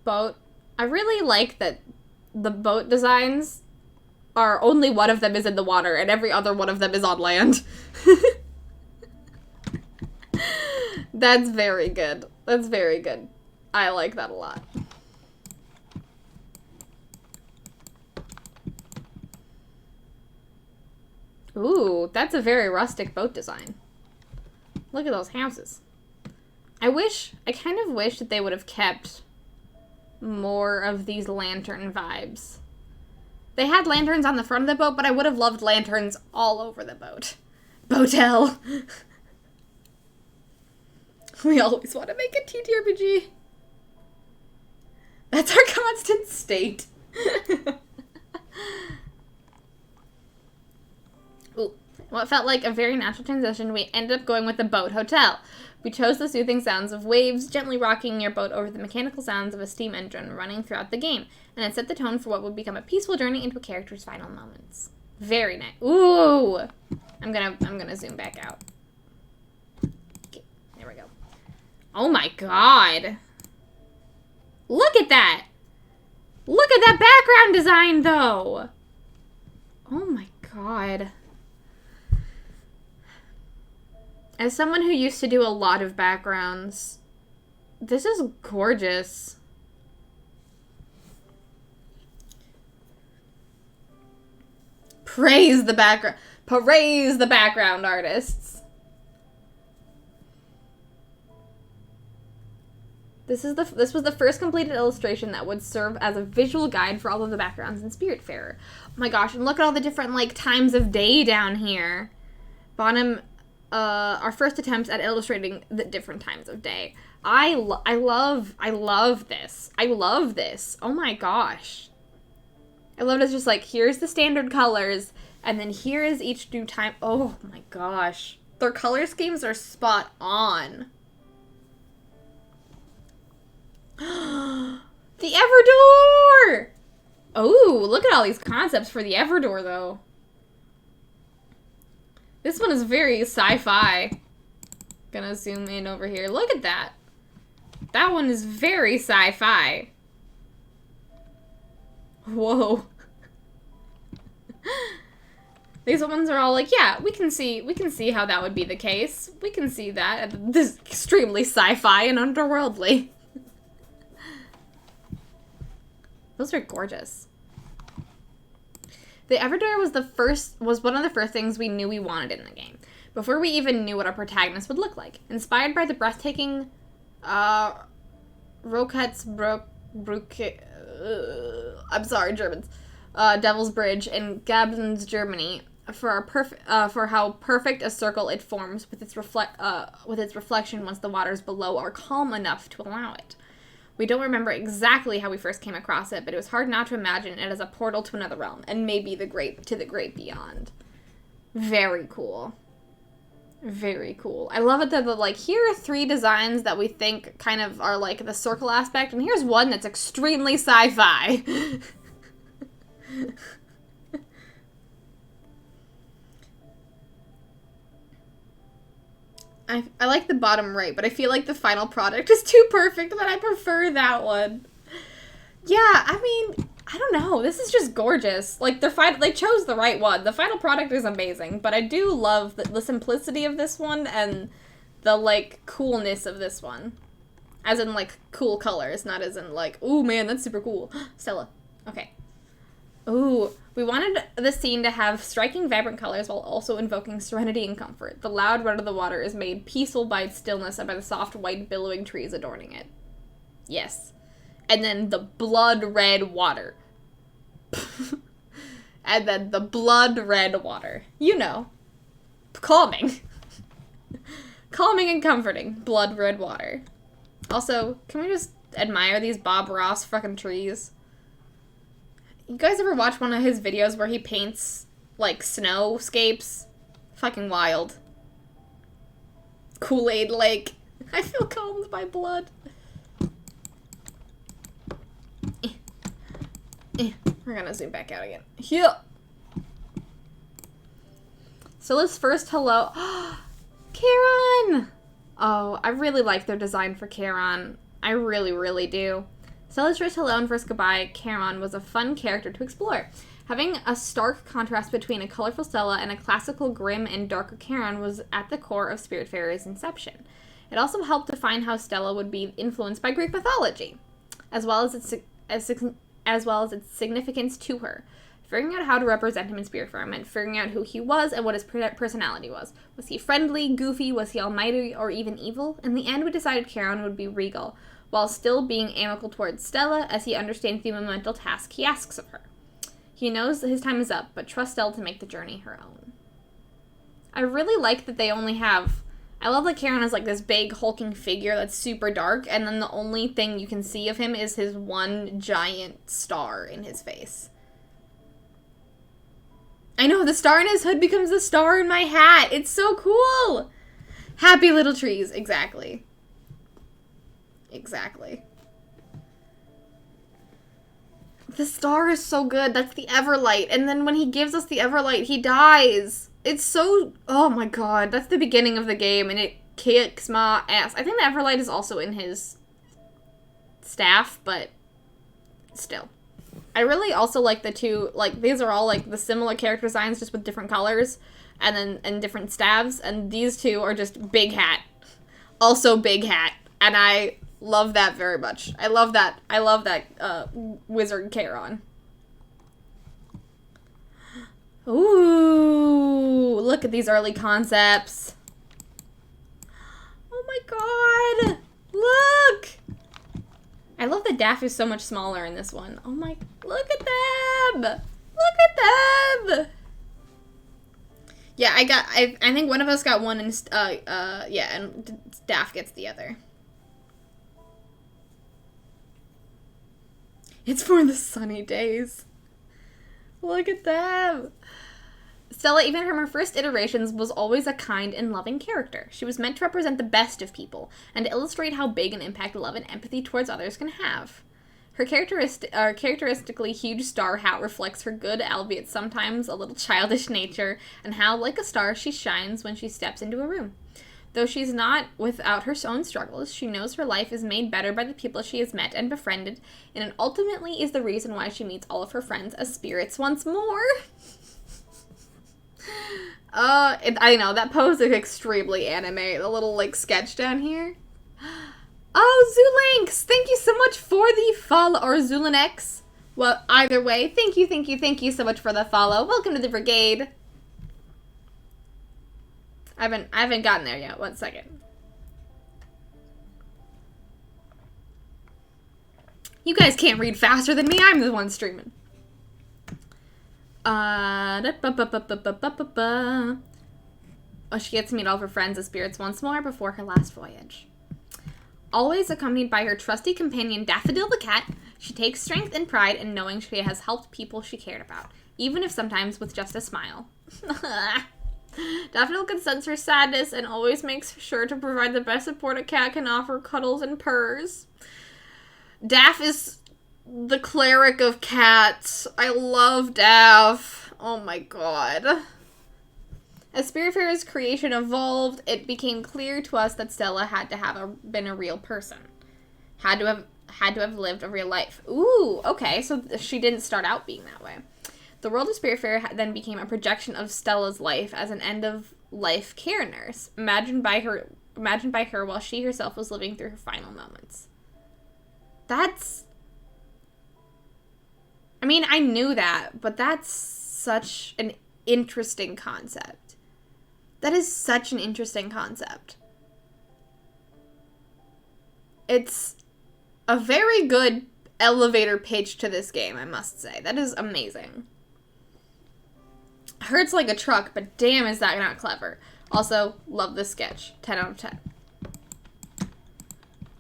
Boat I really like that the boat designs are only one of them is in the water and every other one of them is on land. That's very good. That's very good. I like that a lot. Ooh, that's a very rustic boat design. Look at those houses. I kind of wish that they would have kept more of these lantern vibes. They had lanterns on the front of the boat, but I would have loved lanterns all over the boat. Boatel! We always want to make a TTRPG. That's our constant state. Ooh. What felt like a very natural transition, we ended up going with the boat hotel. We chose the soothing sounds of waves gently rocking your boat over the mechanical sounds of a steam engine running throughout the game, and it set the tone for what would become a peaceful journey into a character's final moments. Very nice. Ooh! I'm gonna zoom back out. Okay, there we go. Oh my god! Look at that! Look at that background design, though! Oh my god. As someone who used to do a lot of backgrounds, this is gorgeous. Praise the background. Praise the background artists. This was the first completed illustration that would serve as a visual guide for all of the backgrounds in Spiritfarer. Oh my gosh, and look at all the different like times of day down here. Bottom our first attempts at illustrating the different times of day. I love this. I love this. Oh my gosh. I love it. It's just like, here's the standard colors, and then here is each new time. Oh my gosh. Their color schemes are spot on. The Everdor! Oh, look at all these concepts for the Everdor, though. This one is very sci-fi. Gonna zoom in over here. Look at that. That one is very sci-fi. Whoa. These ones are all like, yeah, we can see how that would be the case. We can see that. This is extremely sci-fi and underworldly. Those are gorgeous. The Everdor was one of the first things we knew we wanted in the game, before we even knew what our protagonist would look like. Inspired by the breathtaking Roquette's I'm sorry, Germans. Devil's Bridge in Gablen's Germany for how perfect a circle it forms with its reflection once the waters below are calm enough to allow it. We don't remember exactly how we first came across it, but it was hard not to imagine it as a portal to another realm, and maybe the great beyond. Very cool. Very cool. I love it that like, here are 3 designs that we think kind of are like the circle aspect, and here's one that's extremely sci-fi. I like the bottom right, but I feel like the final product is too perfect, but I prefer that one. Yeah, I mean, I don't know. This is just gorgeous. Like, they chose the right one. The final product is amazing, but I do love the simplicity of this one and the, like, coolness of this one. As in, like, cool colors, not as in, like, ooh, man, that's super cool. Stella. Okay. Ooh, we wanted the scene to have striking, vibrant colors while also invoking serenity and comfort. The loud run of the water is made peaceful by its stillness and by the soft, white, billowing trees adorning it. Yes. And then the blood red water. And then the blood red water. You know. Calming. Calming and comforting. Blood red water. Also, can we just admire these Bob Ross fucking trees? You guys ever watch one of his videos where he paints, like, snowscapes? Fucking wild. Kool-Aid Lake. I feel calmed by blood. We're gonna zoom back out again. Here. So let's first hello. Charon! Oh, I really like their design for Charon. I really, really do. Stella's choice to alone first goodbye Charon was a fun character to explore. Having a stark contrast between a colorful Stella and a classical, grim, and darker Charon was at the core of Spiritfarer's inception. It also helped define how Stella would be influenced by Greek mythology, as well as its significance to her. Figuring out how to represent him in Spiritfarer meant figuring out who he was and what his personality was. Was he friendly, goofy, was he almighty, or even evil? In the end, we decided Charon would be regal, while still being amicable towards Stella, as he understands the monumental task he asks of her. He knows that his time is up, but trusts Stella to make the journey her own. I really like that they only have... I love that Charon is like this big hulking figure that's super dark, and then the only thing you can see of him is his one giant star in his face. I know, the star in his hood becomes the star in my hat. It's so cool. Happy little trees. Exactly. Exactly. The star is so good. That's the Everlight. And then when he gives us the Everlight, he dies. It's so... Oh my god. That's the beginning of the game, and it kicks my ass. I think the Everlight is also in his staff, but still. I really also like the two, like, these are all, like, the similar character designs, just with different colors, and different staves, and these two are just big hat. Also big hat. And I love that very much. I love that wizard Charon. Ooh, look at these early concepts. Oh my god. Look! I love that Daff is so much smaller in this one. Oh my, look at them! Look at them! Yeah, I think one of us got one and, yeah, and Daff gets the other. It's for the sunny days. Look at them! Stella, even from her first iterations, was always a kind and loving character. She was meant to represent the best of people, and to illustrate how big an impact love and empathy towards others can have. Her characteristically huge star hat reflects her good, albeit sometimes a little childish nature, and how, like a star, she shines when she steps into a room. Though she's not without her own struggles, she knows her life is made better by the people she has met and befriended, and it ultimately is the reason why she meets all of her friends as spirits once more. I know, that pose is extremely anime. The little, like, sketch down here. Oh, Zulinx! Thank you so much for the follow. Or Zulinex. Well, either way, thank you so much for the follow. Welcome to the brigade. I haven't gotten there yet. 1 second. You guys can't read faster than me. I'm the one streaming. Oh, she gets to meet all of her friends as spirits once more before her last voyage. Always accompanied by her trusty companion Daffodil the cat, she takes strength and pride in knowing she has helped people she cared about, even if sometimes with just a smile. Daffodil can sense her sadness and always makes sure to provide the best support a cat can offer, cuddles and purrs. Daff is the cleric of cats. I love Daff. Oh my god. As Spiritfarer's creation evolved, it became clear to us that Stella had to have been a real person. Had to have lived a real life. Ooh, okay, so she didn't start out being that way. The world of Spiritfarer then became a projection of Stella's life as an end-of-life care nurse, imagined by her while she herself was living through her final moments. That's... I mean, I knew that, but that's such an interesting concept. That is such an interesting concept. It's a very good elevator pitch to this game, I must say. That is amazing. Hurts like a truck, but damn is that not clever. Also, love this sketch. 10 out of 10.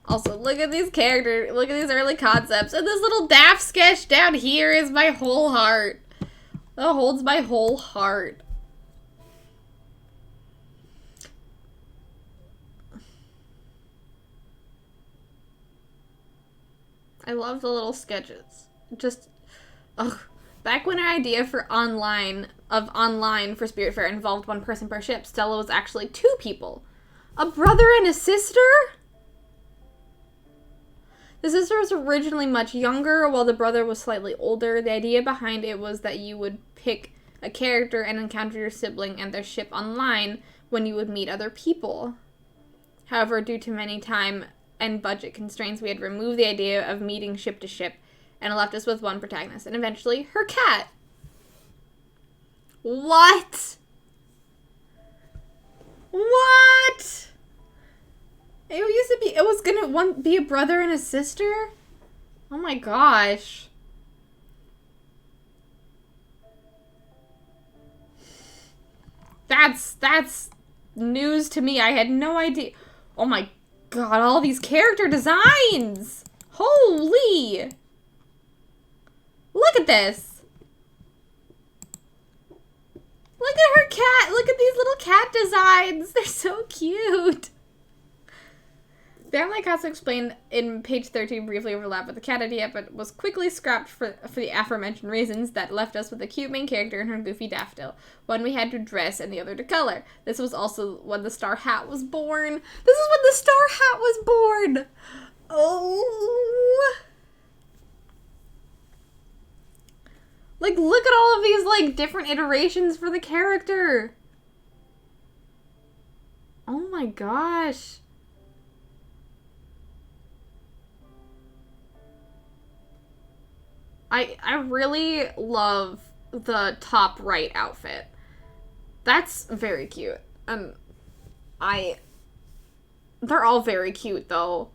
Also, look at these characters. Look at these early concepts. And this little Daff sketch down here is my whole heart. That holds my whole heart. I love the little sketches. Just, ugh. Back when our idea for online for Spiritfarer involved one person per ship, Stella was actually 2 people. A brother and a sister? The sister was originally much younger, while the brother was slightly older. The idea behind it was that you would pick a character and encounter your sibling and their ship online when you would meet other people. However, due to many time and budget constraints, we had removed the idea of meeting ship to ship and left us with one protagonist, and eventually her cat. What? What? It was gonna be a brother and a sister? Oh my gosh. That's news to me. I had no idea. Oh my god, all these character designs! Holy! Look at this! Look at her cat! Look at these little cat designs! They're so cute! The online costs explained in page 13 briefly overlap with the cat idea, but was quickly scrapped for the aforementioned reasons that left us with a cute main character and her goofy daffodil. One we had to dress and the other to color. This was also when the star hat was born. This is when the star hat was born! Oh! Like, look at all of these, like, different iterations for the character! Oh my gosh. I really love the top right outfit. That's very cute. They're all very cute though.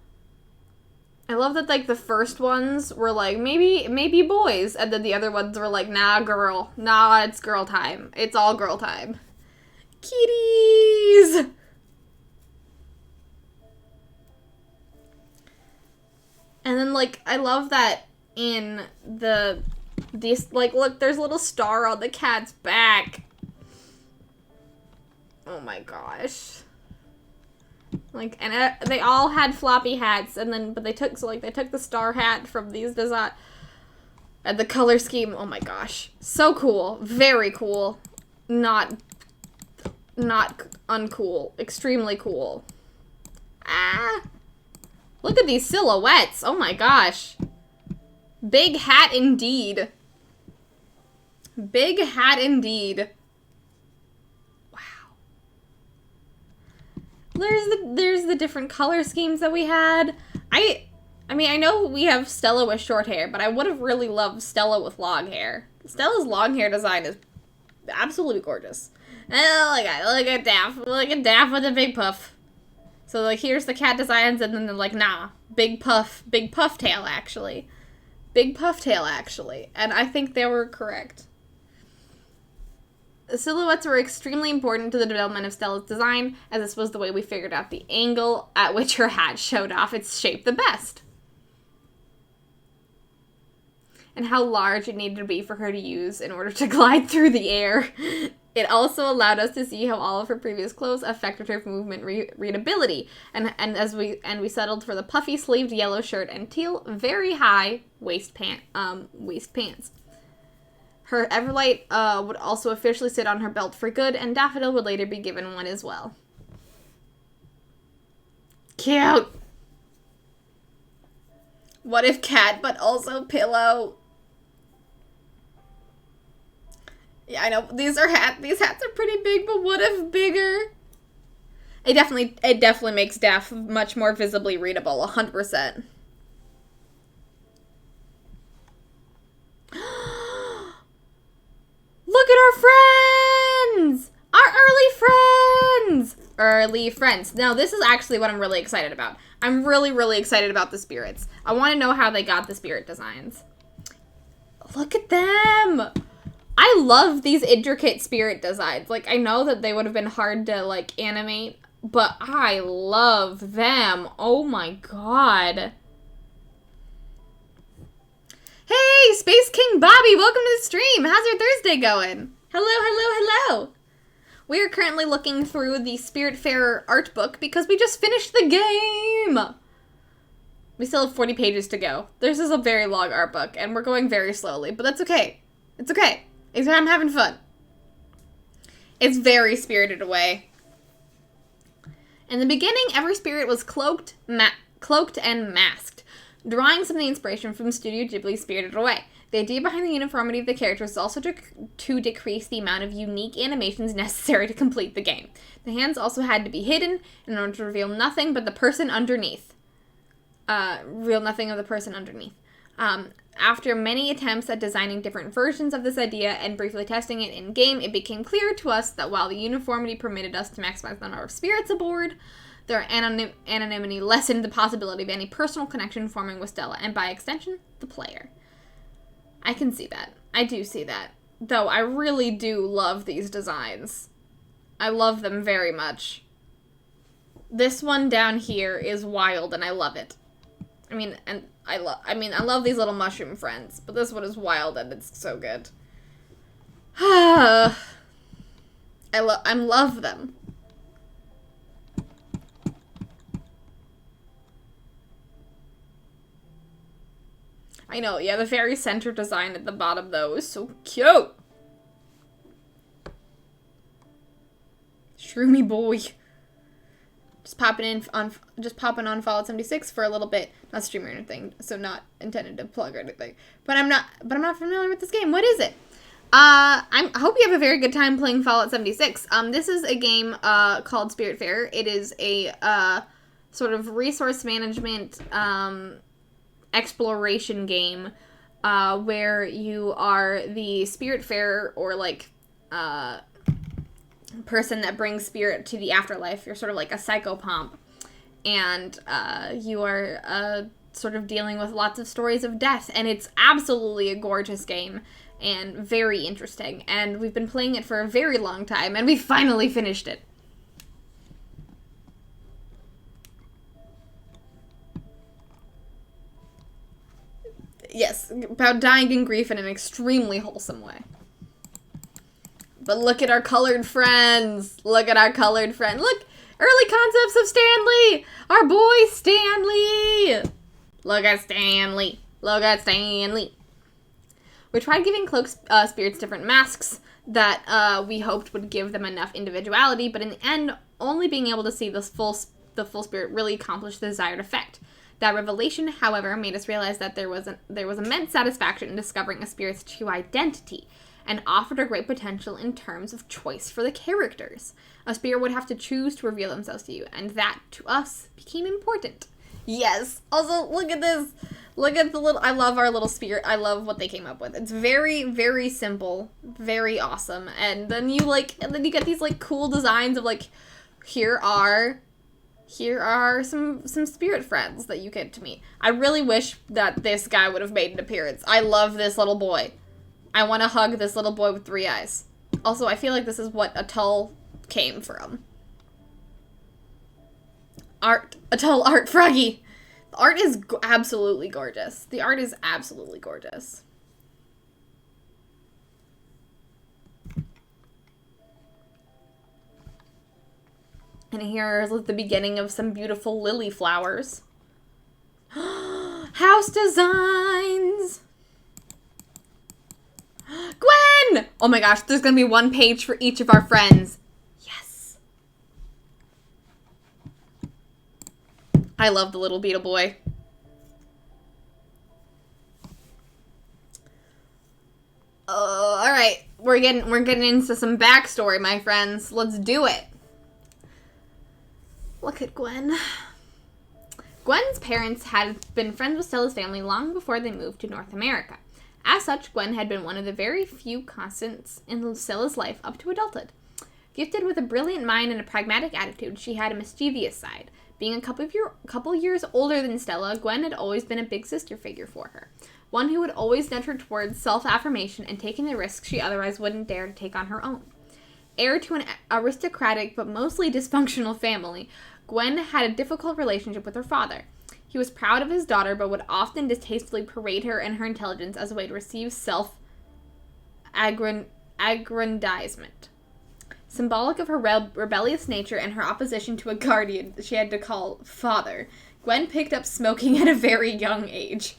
I love that like the first ones were like maybe boys, and then the other ones were like nah girl, nah it's girl time. It's all girl time. Kitties. And then like I love that in these like look, there's a little star on the cat's back. Oh my gosh. Like, and they all had floppy hats, and then but they took the star hat from these design and the color scheme. Oh my gosh, so cool, very cool, not uncool, extremely cool. Ah, look at these silhouettes. Oh my gosh. Big hat indeed. Big hat indeed. Wow. There's the different color schemes that we had. I mean, I know we have Stella with short hair, but I would have really loved Stella with long hair. Stella's long hair design is absolutely gorgeous. And look at Daff with a big puff. So like here's the cat designs, and then they're like, nah, big puff tail actually. Big puff tail, actually. And I think they were correct. The silhouettes were extremely important to the development of Stella's design, as this was the way we figured out the angle at which her hat showed off its shape the best. And how large it needed to be for her to use in order to glide through the air. It also allowed us to see how all of her previous clothes affected her movement readability, and we settled for the puffy sleeved yellow shirt and teal very high waist pants. Her Everlight would also officially sit on her belt for good, and Daffodil would later be given one as well. Cute. What if cat, but also pillow? Yeah, I know these hats are pretty big, but what if bigger? It definitely makes Daff much more visibly readable, 100%. Look at our friends! Our early friends! Now, this is actually what I'm really excited about. I'm really, really excited about the spirits. I want to know how they got the spirit designs. Look at them! I love these intricate spirit designs. Like, I know that they would have been hard to, like, animate, but I love them. Oh my god. Hey, Space King Bobby, welcome to the stream. How's your Thursday going? Hello. We are currently looking through the Spiritfarer art book because we just finished the game. We still have 40 pages to go. This is a very long art book, and we're going very slowly, but that's okay. It's okay. I'm having fun. It's very Spirited Away. In the beginning, every spirit was cloaked and masked. Drawing some of the inspiration from Studio Ghibli's Spirited Away. The idea behind the uniformity of the characters is also to decrease the amount of unique animations necessary to complete the game. The hands also had to be hidden in order to reveal nothing but the person underneath. Reveal nothing of the person underneath. After many attempts at designing different versions of this idea and briefly testing it in-game, it became clear to us that while the uniformity permitted us to maximize the number of spirits aboard, their anonymity lessened the possibility of any personal connection forming with Stella, and by extension, the player. I can see that. I do see that. Though I really do love these designs. I love them very much. This one down here is wild, and I love it. I love these little mushroom friends, but this one is wild, and it's so good. I love them. I know, yeah, the very center design at the bottom, though, is so cute. Shroomy boy. Just popping on Fallout 76 for a little bit. Not stream or anything, so not intended to plug or anything. But I'm not familiar with this game. What is it? I hope you have a very good time playing Fallout 76. This is a game called Spiritfarer. It is a sort of resource management exploration game where you are the Spiritfarer, or like person that brings spirit to the afterlife. You're sort of like a psychopomp, and you are sort of dealing with lots of stories of death, and it's absolutely a gorgeous game and very interesting, and we've been playing it for a very long time, and we finally finished it. Yes, about dying in grief in an extremely wholesome way. But look at our colored friends. Look at our colored friend. Look, early concepts of Stanley. Our boy Stanley. Look at Stanley. Look at Stanley. We tried giving cloak spirits different masks that we hoped would give them enough individuality, but in the end, only being able to see the full spirit really accomplished the desired effect. That revelation, however, made us realize that there was immense satisfaction in discovering a spirit's true identity, and offered a great potential in terms of choice for the characters. A spirit would have to choose to reveal themselves to you, and that, to us, became important. Yes! Also, look at this! Look at the little... I love our little spirit. I love what they came up with. It's very, very simple. Very awesome. And then you get these, cool designs of, here are some spirit friends that you get to meet. I really wish that this guy would have made an appearance. I love this little boy. I want to hug this little boy with 3 eyes. Also, I feel like this is what Atoll came from. Art. Atoll art. Froggy. The art is absolutely gorgeous. The art is absolutely gorgeous. And here's the beginning of some beautiful lily flowers. House designs! Gwen! Oh my gosh, there's gonna be one page for each of our friends. Yes. I love the little beetle boy. Alright. We're getting into some backstory, my friends. Let's do it. Look at Gwen. Gwen's parents had been friends with Stella's family long before they moved to North America. As such, Gwen had been one of the very few constants in Stella's life up to adulthood. Gifted with a brilliant mind and a pragmatic attitude, she had a mischievous side. Being a couple years older than Stella, Gwen had always been a big sister figure for her. One who would always nudge her towards self-affirmation and taking the risks she otherwise wouldn't dare to take on her own. Heir to an aristocratic but mostly dysfunctional family, Gwen had a difficult relationship with her father. He was proud of his daughter, but would often distastefully parade her and her intelligence as a way to receive self-aggrandizement. Symbolic of her rebellious nature and her opposition to a guardian she had to call father, Gwen picked up smoking at a very young age.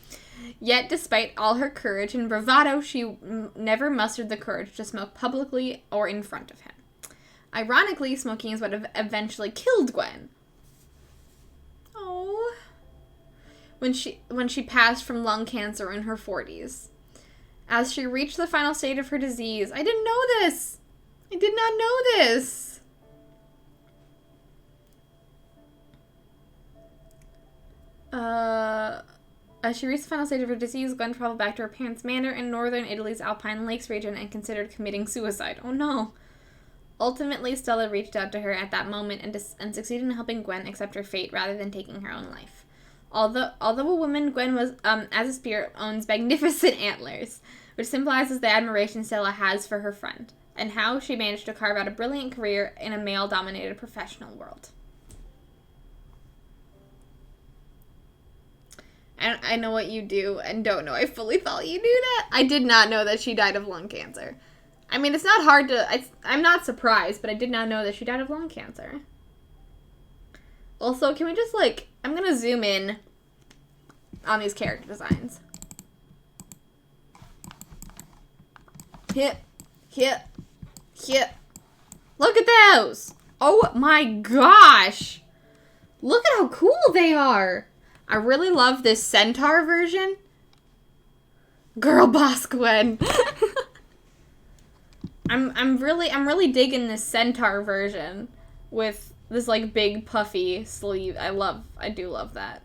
Yet, despite all her courage and bravado, she never mustered the courage to smoke publicly or in front of him. Ironically, smoking is what eventually killed Gwen. Oh. when she passed from lung cancer in her 40s. As she reached the final stage of her disease, I didn't know this. I did not know this. As she reached the final stage of her disease, Gwen traveled back to her parents' manor in northern Italy's Alpine Lakes region and considered committing suicide. Oh no. Ultimately, Stella reached out to her at that moment and succeeded in helping Gwen accept her fate rather than taking her own life. Although a woman, Gwen was, as a spirit, owns magnificent antlers, which symbolizes the admiration Stella has for her friend, and how she managed to carve out a brilliant career in a male-dominated professional world. I know what you do and don't know. I fully thought you knew that. I did not know that she died of lung cancer. I mean, it's not hard to... I'm not surprised, but I did not know that she died of lung cancer. Also, can we just, like... I'm going to zoom in on these character designs. Hit. Look at those! Oh my gosh! Look at how cool they are! I really love this centaur version. Girl boss Gwen. I'm really digging this centaur version with this like big puffy sleeve. I do love that.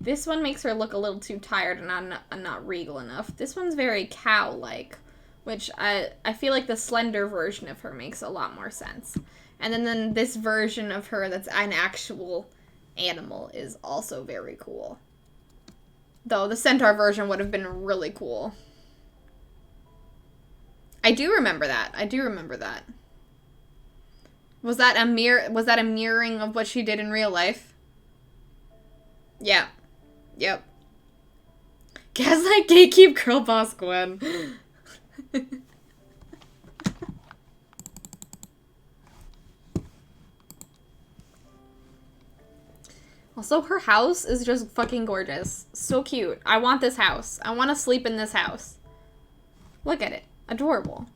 This one makes her look a little too tired and not regal enough. This one's very cow-like, which I feel like the slender version of her makes a lot more sense. And then this version of her that's an actual animal is also very cool. Though the centaur version would have been really cool. I do remember that. Was that a mirroring of what she did in real life? Yeah. Yep. Gaslight gatekeep girl boss Gwen. Also, her house is just fucking gorgeous. So cute. I want this house. I want to sleep in this house. Look at it. Adorable.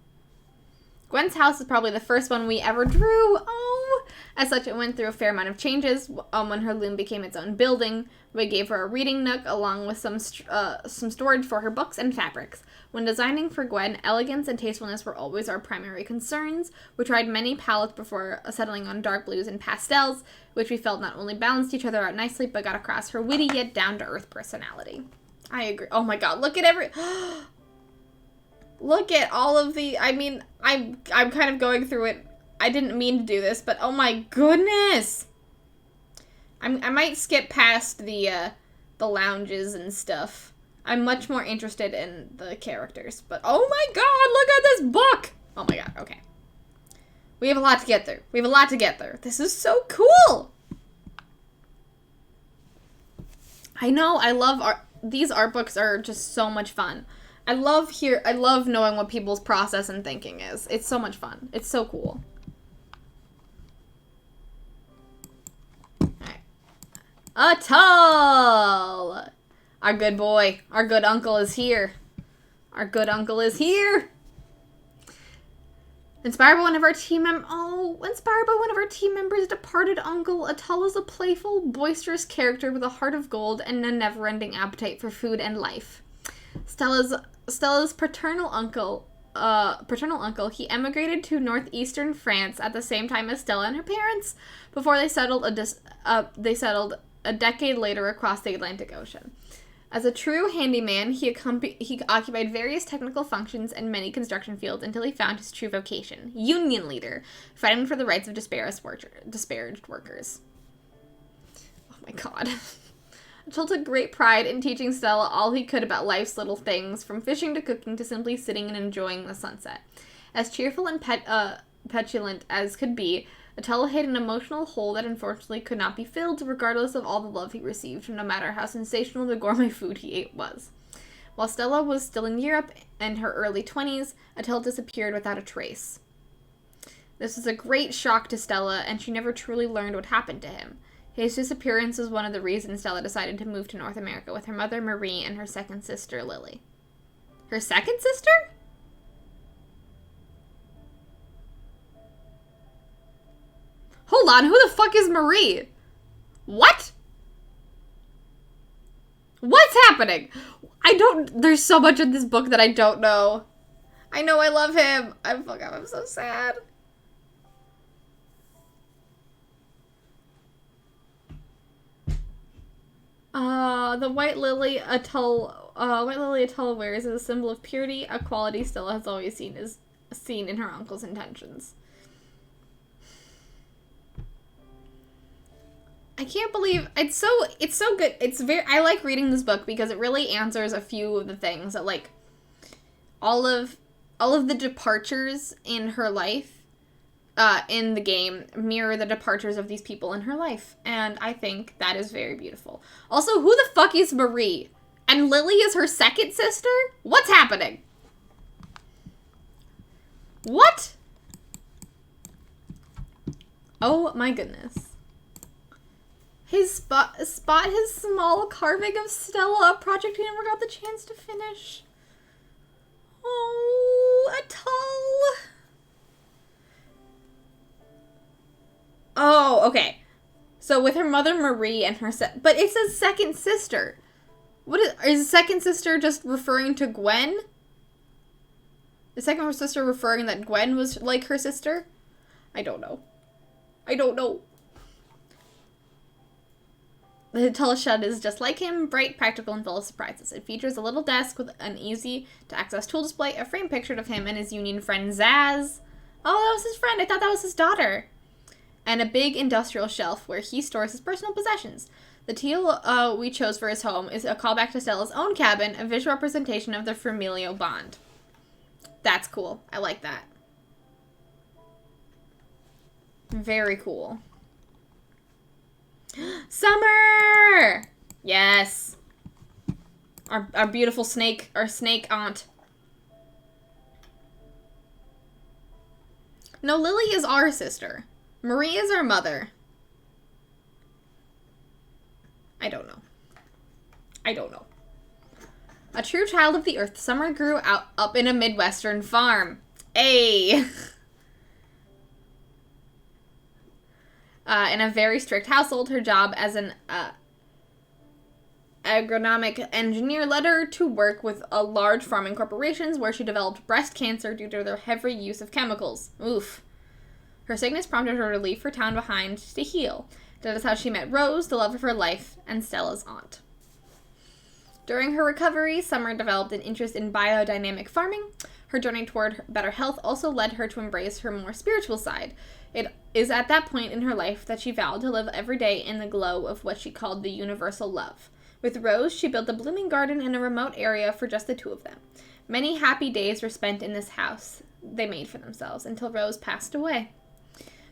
Gwen's house is probably the first one we ever drew. Oh! As such, it went through a fair amount of changes. When her loom became its own building, we gave her a reading nook along with some storage for her books and fabrics. When designing for Gwen, elegance and tastefulness were always our primary concerns. We tried many palettes before settling on dark blues and pastels, which we felt not only balanced each other out nicely, but got across her witty yet down-to-earth personality. I agree. Oh my god, look at look at all of the... I mean, I'm kind of going through it. I didn't mean to do this, but oh my goodness! I might skip past the lounges and stuff. I'm much more interested in the characters. But oh my god, look at this book! Oh my god, okay. We have a lot to get through. This is so cool! I know, I love art. These art books are just so much fun. I love knowing what people's process and thinking is. It's so much fun. It's so cool. Alright. Atal! Our good boy. Our good uncle is here. Inspired by one of our team members' departed uncle, Atal is a playful, boisterous character with a heart of gold and a never-ending appetite for food and life. Stella's paternal uncle, he emigrated to northeastern France at the same time as Stella and her parents, before they settled a decade later across the Atlantic Ocean. As a true handyman, he occupied various technical functions in many construction fields until he found his true vocation, union leader, fighting for the rights of disparaged workers. Oh my god. Atal took great pride in teaching Stella all he could about life's little things, from fishing to cooking to simply sitting and enjoying the sunset. As cheerful and petulant as could be, Atal hid an emotional hole that unfortunately could not be filled, regardless of all the love he received, no matter how sensational the gourmet food he ate was. While Stella was still in Europe in her early 20s, Atal disappeared without a trace. This was a great shock to Stella, and she never truly learned what happened to him. His disappearance was one of the reasons Stella decided to move to North America with her mother, Marie, and her second sister, Lily. Her second sister? Hold on, who the fuck is Marie? What? What's happening? There's so much in this book that I don't know. I know I love him. I'm so sad. The white lily Atoll wears is a symbol of purity, a quality Stella has always seen in her uncle's intentions. I can't believe it's so good. I like reading this book because it really answers a few of the things that, like, all of the departures in her life in the game mirror the departures of these people in her life, and I think that is very beautiful. Also, who the fuck is Marie? And Lily is her second sister? What's happening? What? Oh my goodness. Spot his small carving of Stella, a project he never got the chance to finish. Oh, Atoll. Oh, okay. So with her mother Marie and her but it says second sister. What is second sister just referring to Gwen? Is second sister referring that Gwen was like her sister? I don't know. The Atoll shed is just like him, bright, practical, and full of surprises. It features a little desk with an easy-to-access tool display, a frame picture of him and his union friend Zaz. Oh, that was his friend. I thought that was his daughter. And a big industrial shelf where he stores his personal possessions. The teal we chose for his home is a callback to Stella's own cabin, a visual representation of their familial bond. That's cool. I like that. Very cool. Summer! Yes. Our beautiful snake aunt. No, Lily is our sister. Marie is our mother. I don't know. A true child of the earth, Summer grew up in a Midwestern farm. In a very strict household, her job as an agronomic engineer led her to work with large farming corporations where she developed breast cancer due to their heavy use of chemicals. Oof. Her sickness prompted her to leave her town behind to heal. That is how she met Rose, the love of her life, and Stella's aunt. During her recovery, Summer developed an interest in biodynamic farming. Her journey toward better health also led her to embrace her more spiritual side. It is at that point in her life that she vowed to live every day in the glow of what she called the universal love. With Rose, she built a blooming garden in a remote area for just the two of them. Many happy days were spent in this house they made for themselves until Rose passed away.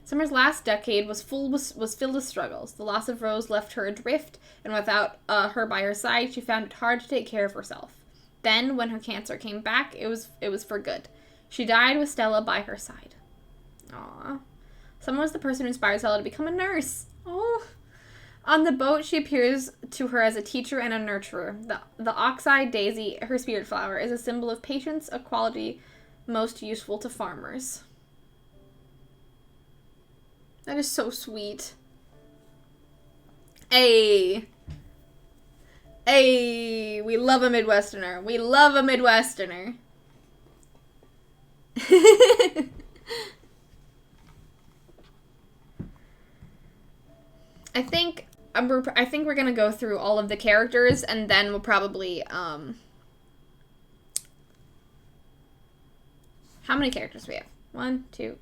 Summer's last decade was filled with struggles. The loss of Rose left her adrift, and without her by her side, she found it hard to take care of herself. Then, when her cancer came back, it was for good. She died with Stella by her side. Aww. Summer was the person who inspired Stella to become a nurse. Oh. On the boat, she appears to her as a teacher and a nurturer. The ox-eyed daisy, her spirit flower, is a symbol of patience, a quality most useful to farmers. That is so sweet. Hey, we love a Midwesterner. I think we're gonna go through all of the characters, and then we'll probably how many characters do we have? 1, 2,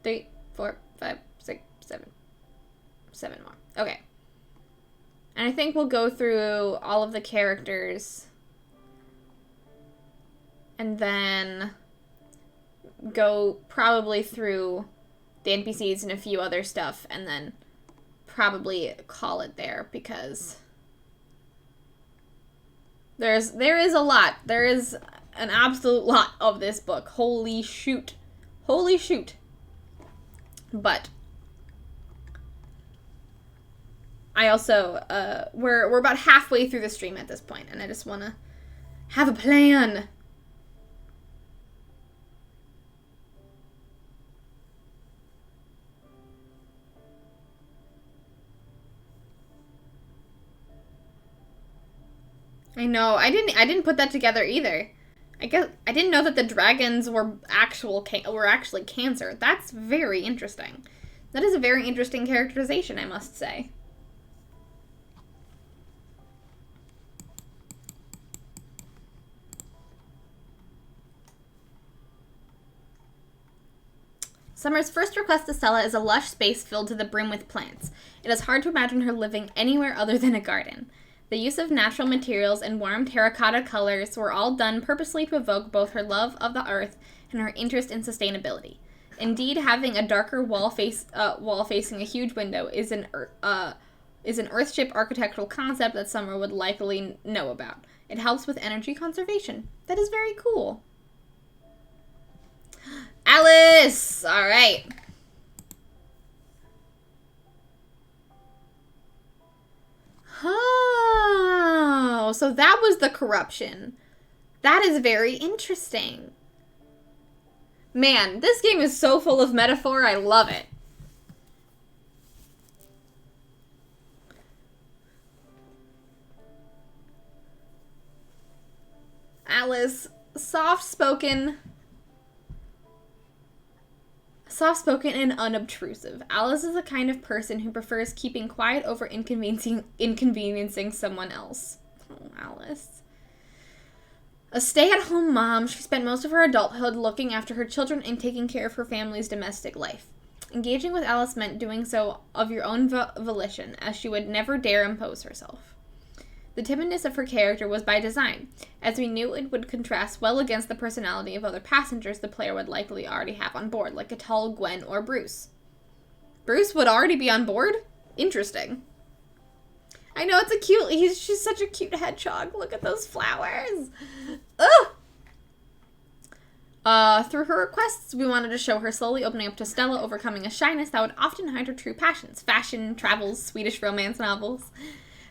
3, 4, 5, 6, 7. 7 more. Okay. And I think we'll go through all of the characters and then go probably through the NPCs and a few other stuff, and then probably call it there, because there is a lot. There is an absolute lot of this book. Holy shoot. But I also we're about halfway through the stream at this point, and I just want to have a plan. I know. I didn't put that together either. I guess I didn't know that the dragons were actually cancer. That's very interesting. That is a very interesting characterization, I must say. Summer's first request to Stella is a lush space filled to the brim with plants. It is hard to imagine her living anywhere other than a garden. The use of natural materials and warm terracotta colors were all done purposely to evoke both her love of the earth and her interest in sustainability. Indeed, having a darker wall facing a huge window is an Earthship architectural concept that Summer would likely know about. It helps with energy conservation. That is very cool. Alice! All right. Oh, so that was the corruption. That is very interesting. Man, this game is so full of metaphor. I love it. Alice, soft-spoken and unobtrusive. Alice is the kind of person who prefers keeping quiet over inconveniencing someone else. Oh, Alice. A stay-at-home mom, she spent most of her adulthood looking after her children and taking care of her family's domestic life. Engaging with Alice meant doing so of your own volition, as she would never dare impose herself. The timidness of her character was by design, as we knew it would contrast well against the personality of other passengers the player would likely already have on board, like a tall Gwen or Bruce. Bruce would already be on board? Interesting. I know, she's such a cute hedgehog. Look at those flowers. Ugh! Through her requests, we wanted to show her slowly opening up to Stella, overcoming a shyness that would often hide her true passions: fashion, travels, Swedish romance novels.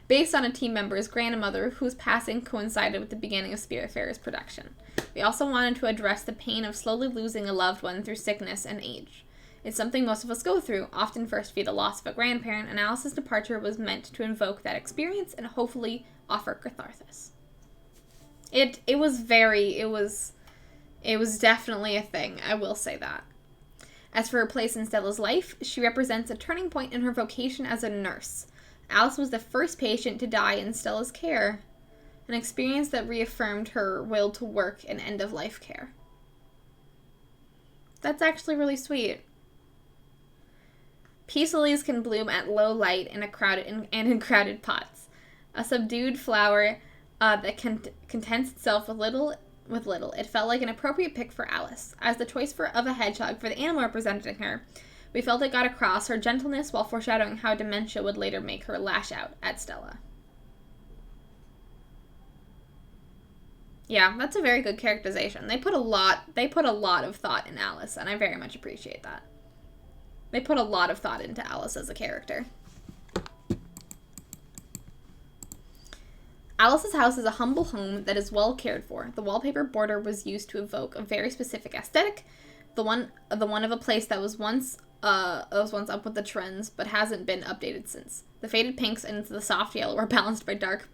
Based on a team member's grandmother whose passing coincided with the beginning of Spiritfarer's production. We also wanted to address the pain of slowly losing a loved one through sickness and age. It's something most of us go through, often first via the loss of a grandparent, and Alice's departure was meant to invoke that experience and hopefully offer catharsis. It was definitely a thing, I will say that. As for her place in Stella's life, she represents a turning point in her vocation as a nurse. Alice was the first patient to die in Stella's care, an experience that reaffirmed her will to work in end-of-life care. That's actually really sweet. Peace lilies can bloom at low light in crowded pots. A subdued flower that contents itself with little. It felt like an appropriate pick for Alice. As the choice of a hedgehog for the animal representing her, we felt it got across her gentleness while foreshadowing how dementia would later make her lash out at Stella. Yeah, that's a very good characterization. They put a lot of thought in Alice, and I very much appreciate that. They put a lot of thought into Alice as a character. Alice's house is a humble home that is well cared for. The wallpaper border was used to evoke a very specific aesthetic, the one of a place that was once up with the trends, but hasn't been updated since. The faded pinks and the soft yellow were balanced by dark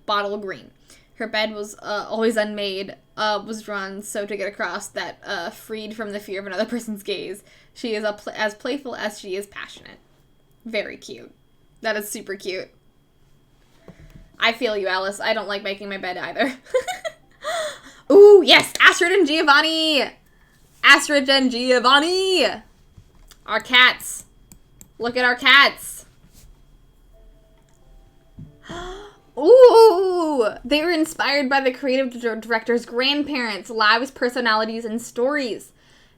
bottle green. Her bed was always unmade, was drawn so to get across that, freed from the fear of another person's gaze, she is as playful as she is passionate. Very cute. That is super cute. I feel you, Alice. I don't like making my bed either. Ooh, yes! Astrid and Giovanni! Astrid and Giovanni! Our cats. Look at our cats. Ooh! They were inspired by the creative director's grandparents' lives, personalities, and stories.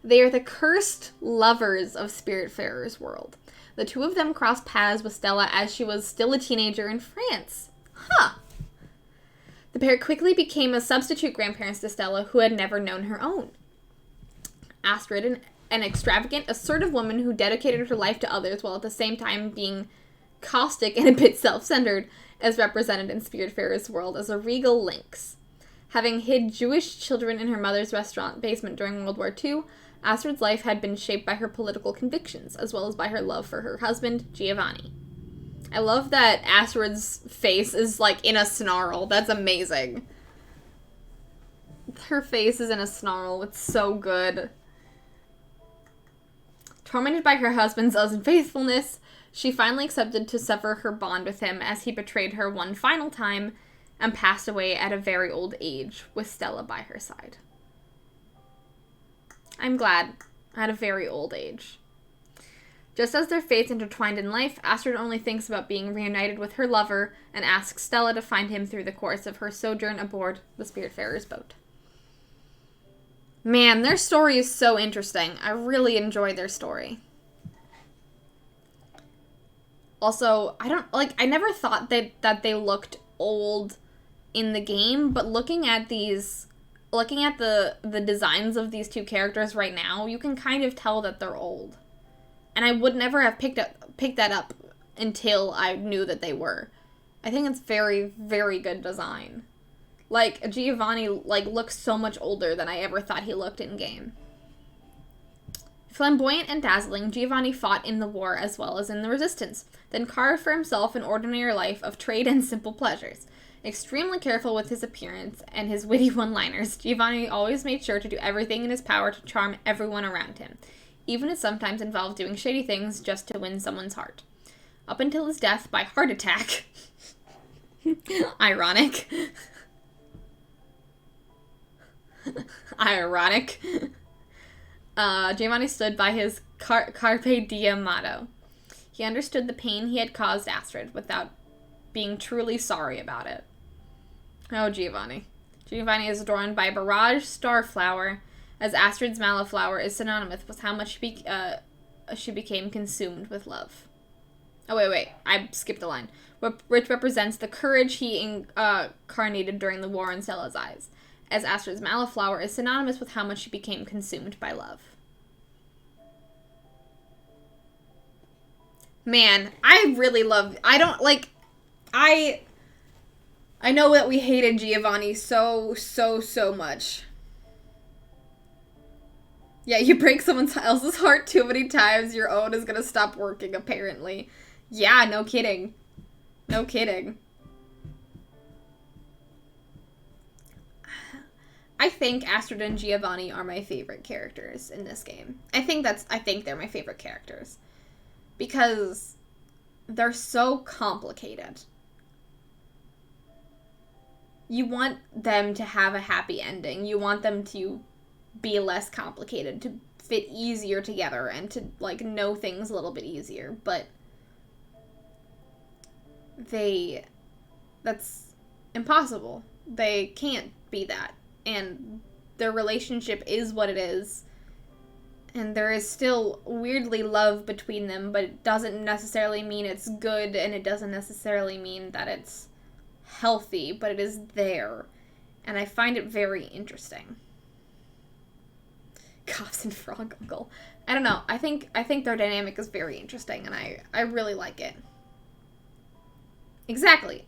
They are the cursed lovers of Spiritfarer's world. The two of them crossed paths with Stella as she was still a teenager in France. Huh. The pair quickly became a substitute grandparents to Stella, who had never known her own. Astrid, an extravagant, assertive woman who dedicated her life to others while at the same time being caustic and a bit self-centered, as represented in Spiritfarer's world as a regal lynx. Having hid Jewish children in her mother's restaurant basement during World War II, Astrid's life had been shaped by her political convictions, as well as by her love for her husband, Giovanni. I love that Astrid's face is, like, in a snarl. That's amazing. Her face is in a snarl. It's so good. Tormented by her husband's unfaithfulness, she finally accepted to sever her bond with him as he betrayed her one final time and passed away at a very old age with Stella by her side. I'm glad. At a very old age. Just as their fates intertwined in life, Astrid only thinks about being reunited with her lover and asks Stella to find him through the course of her sojourn aboard the Spiritfarer's boat. Man, their story is so interesting. I really enjoy their story. Also, I never thought that they looked old in the game, but looking at the designs of these two characters right now, you can kind of tell that they're old. And I would never have picked that up until I knew that they were. I think it's very, very good design. Like, Giovanni, like, looks so much older than I ever thought he looked in-game. Flamboyant and dazzling, Giovanni fought in the war as well as in the resistance, then carved for himself an ordinary life of trade and simple pleasures. Extremely careful with his appearance and his witty one-liners, Giovanni always made sure to do everything in his power to charm everyone around him, even if sometimes involved doing shady things just to win someone's heart. Up until his death by heart attack. Ironic. Ironic. Giovanni stood by his Carpe Diem motto. He understood the pain he had caused Astrid without being truly sorry about it. Oh, Giovanni. Giovanni is adorned by Barrage Starflower, as Astrid's Maliflower is synonymous with how much she became consumed with love. Oh, wait, I skipped a line. Which represents the courage he incarnated during the war in Stella's eyes, as Astrid's Maliflower is synonymous with how much she became consumed by love. Man, I really love... I know that we hated Giovanni so much. Yeah, you break someone else's heart too many times, your own is gonna stop working, apparently. Yeah, no kidding. No kidding. I think Astrid and Giovanni are my favorite characters in this game. I think they're my favorite characters. Because they're so complicated. You want them to have a happy ending. You want them to be less complicated, to fit easier together, and to, like, know things a little bit easier. But that's impossible. They can't be that. And their relationship is what it is. And there is still weirdly love between them, but it doesn't necessarily mean it's good, and it doesn't necessarily mean that it's healthy, but it is there. And I find it very interesting. Cops and Frog Uncle. I don't know. I think their dynamic is very interesting, and I really like it. Exactly.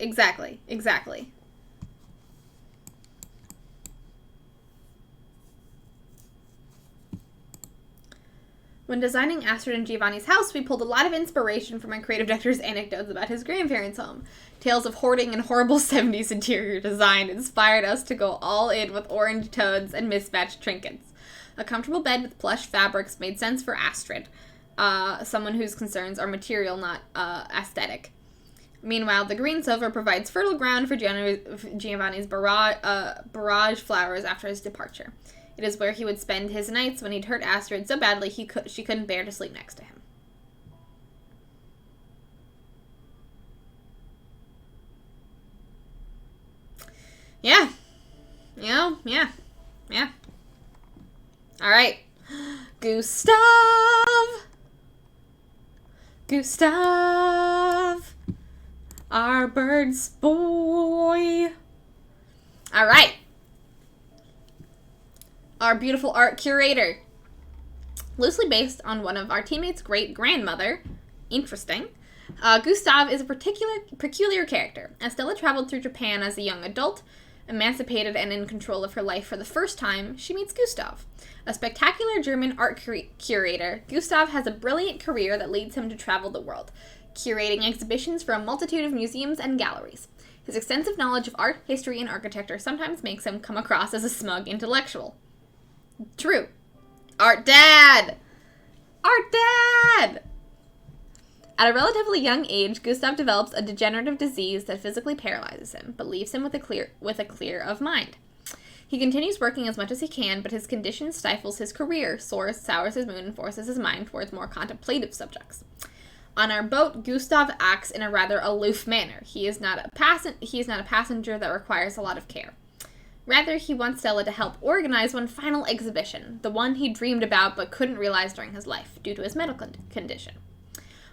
When designing Astrid and Giovanni's house, we pulled a lot of inspiration from my creative director's anecdotes about his grandparents' home. Tales of hoarding and horrible 70s interior design inspired us to go all in with orange tones and mismatched trinkets. A comfortable bed with plush fabrics made sense for Astrid, someone whose concerns are material, not aesthetic. Meanwhile, the green sofa provides fertile ground for Giovanni's barrage flowers after his departure. It is where he would spend his nights when he'd hurt Astrid so badly she couldn't bear to sleep next to him. Yeah. All right. Gustav, our bird's boy. All right. Our beautiful art curator. Loosely based on one of our teammates' great-grandmother. Interesting. Gustav is a peculiar character. As Stella traveled through Japan as a young adult, emancipated and in control of her life for the first time, she meets Gustav. A spectacular German art curator, Gustav has a brilliant career that leads him to travel the world. curating exhibitions for a multitude of museums and galleries. His extensive knowledge of art, history, and architecture sometimes makes him come across as a smug intellectual. True. Art dad! Art dad! At a relatively young age, Gustav develops a degenerative disease that physically paralyzes him, but leaves him with a clear of mind. He continues working as much as he can, but his condition stifles his career, sours his mood, and forces his mind towards more contemplative subjects. On our boat, Gustav acts in a rather aloof manner. He is not a passenger that requires a lot of care. Rather, he wants Stella to help organize one final exhibition, the one he dreamed about but couldn't realize during his life, due to his medical condition.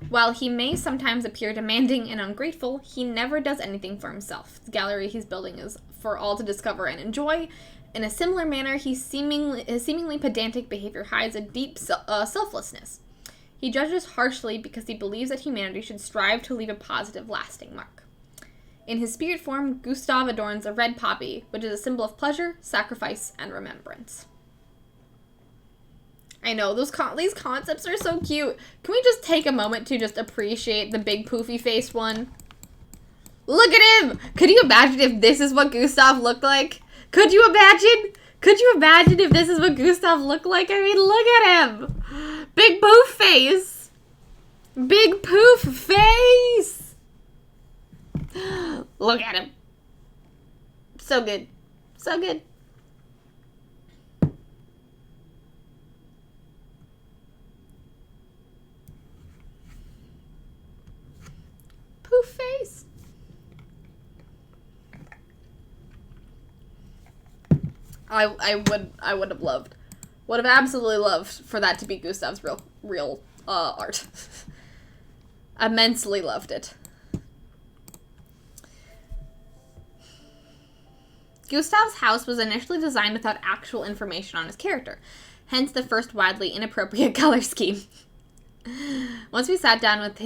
While he may sometimes appear demanding and ungrateful, he never does anything for himself. The gallery he's building is for all to discover and enjoy. In a similar manner, his seemingly pedantic behavior hides a deep selflessness. He judges harshly because he believes that humanity should strive to leave a positive, lasting mark. In his spirit form, Gustav adorns a red poppy, which is a symbol of pleasure, sacrifice, and remembrance. I know, these concepts are so cute. Can we just take a moment to just appreciate the big poofy face one? Look at him! Could you imagine if this is what Gustav looked like? Could you imagine? Could you imagine if this is what Gustav looked like? I mean, look at him! Big poof face! Big poof face! Look at him. So good. So good. Poof face. I would have loved. Would have absolutely loved for that to be Gustav's real art. Immensely loved it. Gustav's house was initially designed without actual information on his character, hence the first wildly inappropriate color scheme. Once we sat down with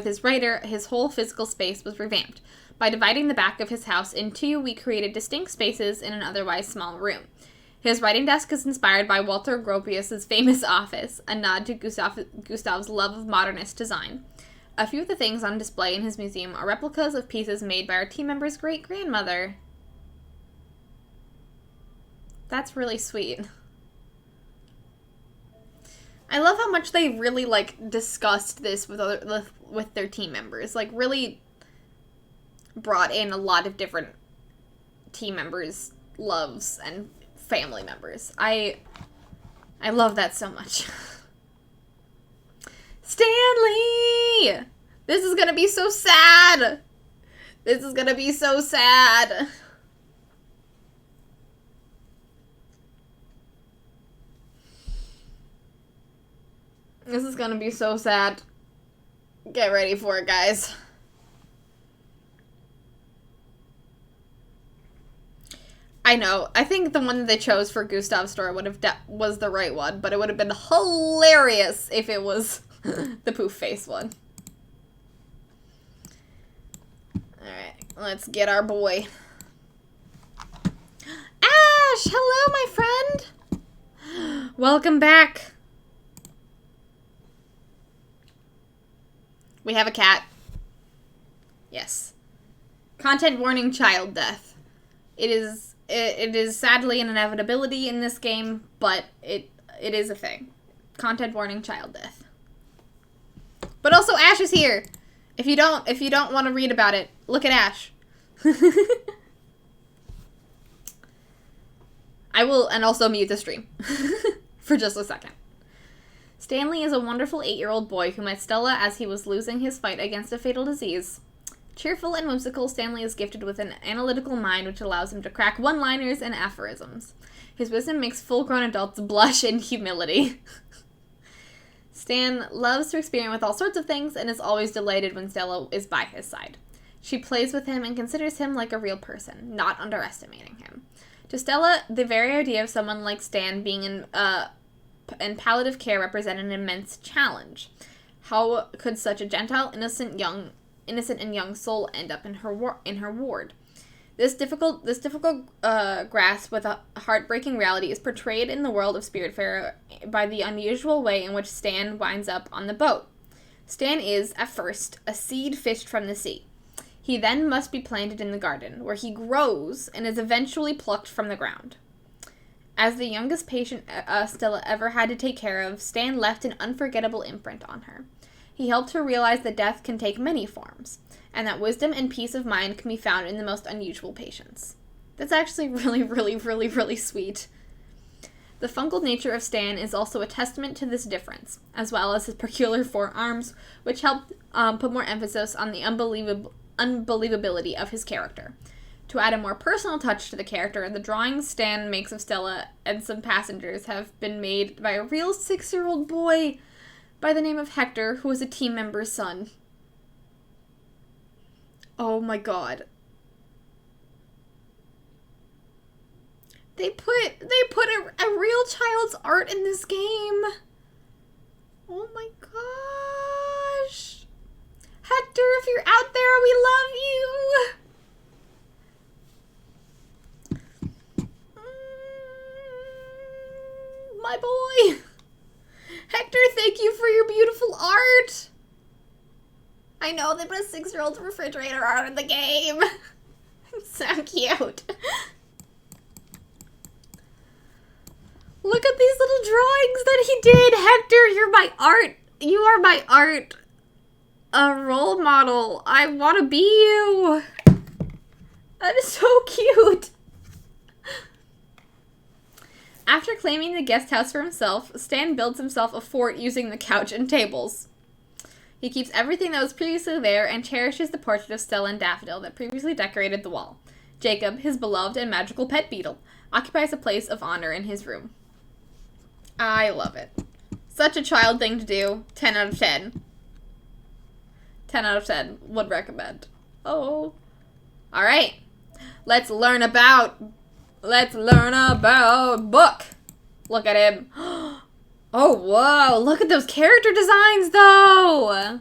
his writer, his whole physical space was revamped. By dividing the back of his house in two, we created distinct spaces in an otherwise small room. His writing desk is inspired by Walter Gropius's famous office, a nod to Gustav's love of modernist design. A few of the things on display in his museum are replicas of pieces made by our team member's great-grandmother. That's really sweet. I love how much they really, discussed this with their team members. Really brought in a lot of different team members' loves and family members. I love that so much. Stanley! This is gonna be so sad! This is gonna be so sad! This is gonna be so sad. Get ready for it, guys. I know. I think the one that they chose for Gustav's story was the right one, but it would have been hilarious if it was the poof face one. Alright, let's get our boy. Ash! Hello, my friend! Welcome back. We have a cat. Yes. Content warning, child death. It is sadly an inevitability in this game, but it is a thing. Content warning, child death. But also Ash is here. If you don't want to read about it, look at Ash. I will, and also mute the stream for just a second. Stanley is a wonderful 8-year-old boy who met Stella as he was losing his fight against a fatal disease. Cheerful and whimsical, Stanley is gifted with an analytical mind which allows him to crack one-liners and aphorisms. His wisdom makes full-grown adults blush in humility. Stan loves to experiment with all sorts of things and is always delighted when Stella is by his side. She plays with him and considers him like a real person, not underestimating him. To Stella, the very idea of someone like Stan being in palliative care represented an immense challenge. How could such a gentle, innocent and young soul end up in her ward? This difficult grasp with a heartbreaking reality is portrayed in the world of Spiritfarer by the unusual way in which Stan winds up on the boat. Stan is, at first, a seed fished from the sea. He then must be planted in the garden, where he grows and is eventually plucked from the ground. As the youngest patient Stella ever had to take care of, Stan left an unforgettable imprint on her. He helped her realize that death can take many forms, and that wisdom and peace of mind can be found in the most unusual patients. That's actually really, really, really, really sweet. The fungal nature of Stan is also a testament to this difference, as well as his peculiar forearms, which help put more emphasis on the unbelievability of his character. To add a more personal touch to the character, the drawings Stan makes of Stella and some passengers have been made by a real 6-year-old boy by the name of Hector, who is a team member's son. Oh my god. They put a real child's art in this game. Oh my gosh. Hector, if you're out there, we love you. My boy. Hector, thank you for your beautiful art. I know they put a 6-year-old's refrigerator art in the game. It's so cute. Look at these little drawings that he did. Hector, you're my art. You are my art role model. I want to be you. That is so cute. After claiming the guest house for himself, Stan builds himself a fort using the couch and tables. He keeps everything that was previously there and cherishes the portrait of Stella and Daffodil that previously decorated the wall. Jacob, his beloved and magical pet beetle, occupies a place of honor in his room. I love it. Such a child thing to do. 10 out of 10. 10 out of 10. Would recommend. Oh. Alright. Let's learn about Book. Look at him. Oh, whoa. Look at those character designs, though.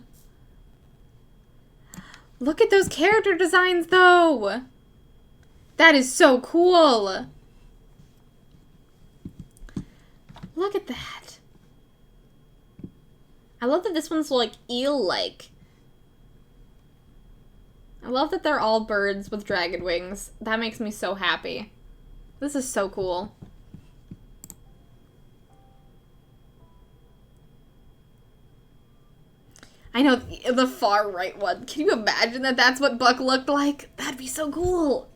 Look at those character designs, though. That is so cool. Look at that. I love that this one's like eel-like. I love that they're all birds with dragon wings. That makes me so happy. This is so cool. I know, the far right one. Can you imagine that that's what Buck looked like? That'd be so cool.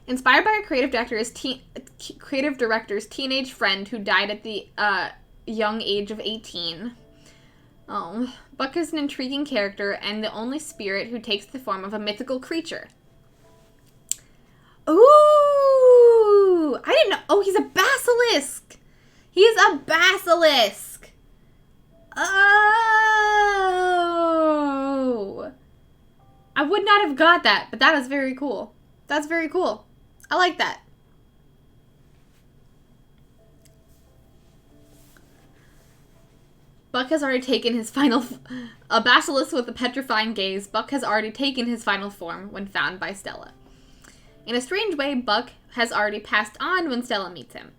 Inspired by a creative director's teenage friend who died at the young age of 18. Oh, Buck is an intriguing character and the only spirit who takes the form of a mythical creature. Ooh! I didn't know. Oh, he's a basilisk! He's a basilisk! Oh! I would not have got that, but that is very cool. That's very cool. I like that. Buck has already taken his final... A basilisk with a petrifying gaze, Buck has already taken his final form when found by Stella. In a strange way, Buck has already passed on when Stella meets him.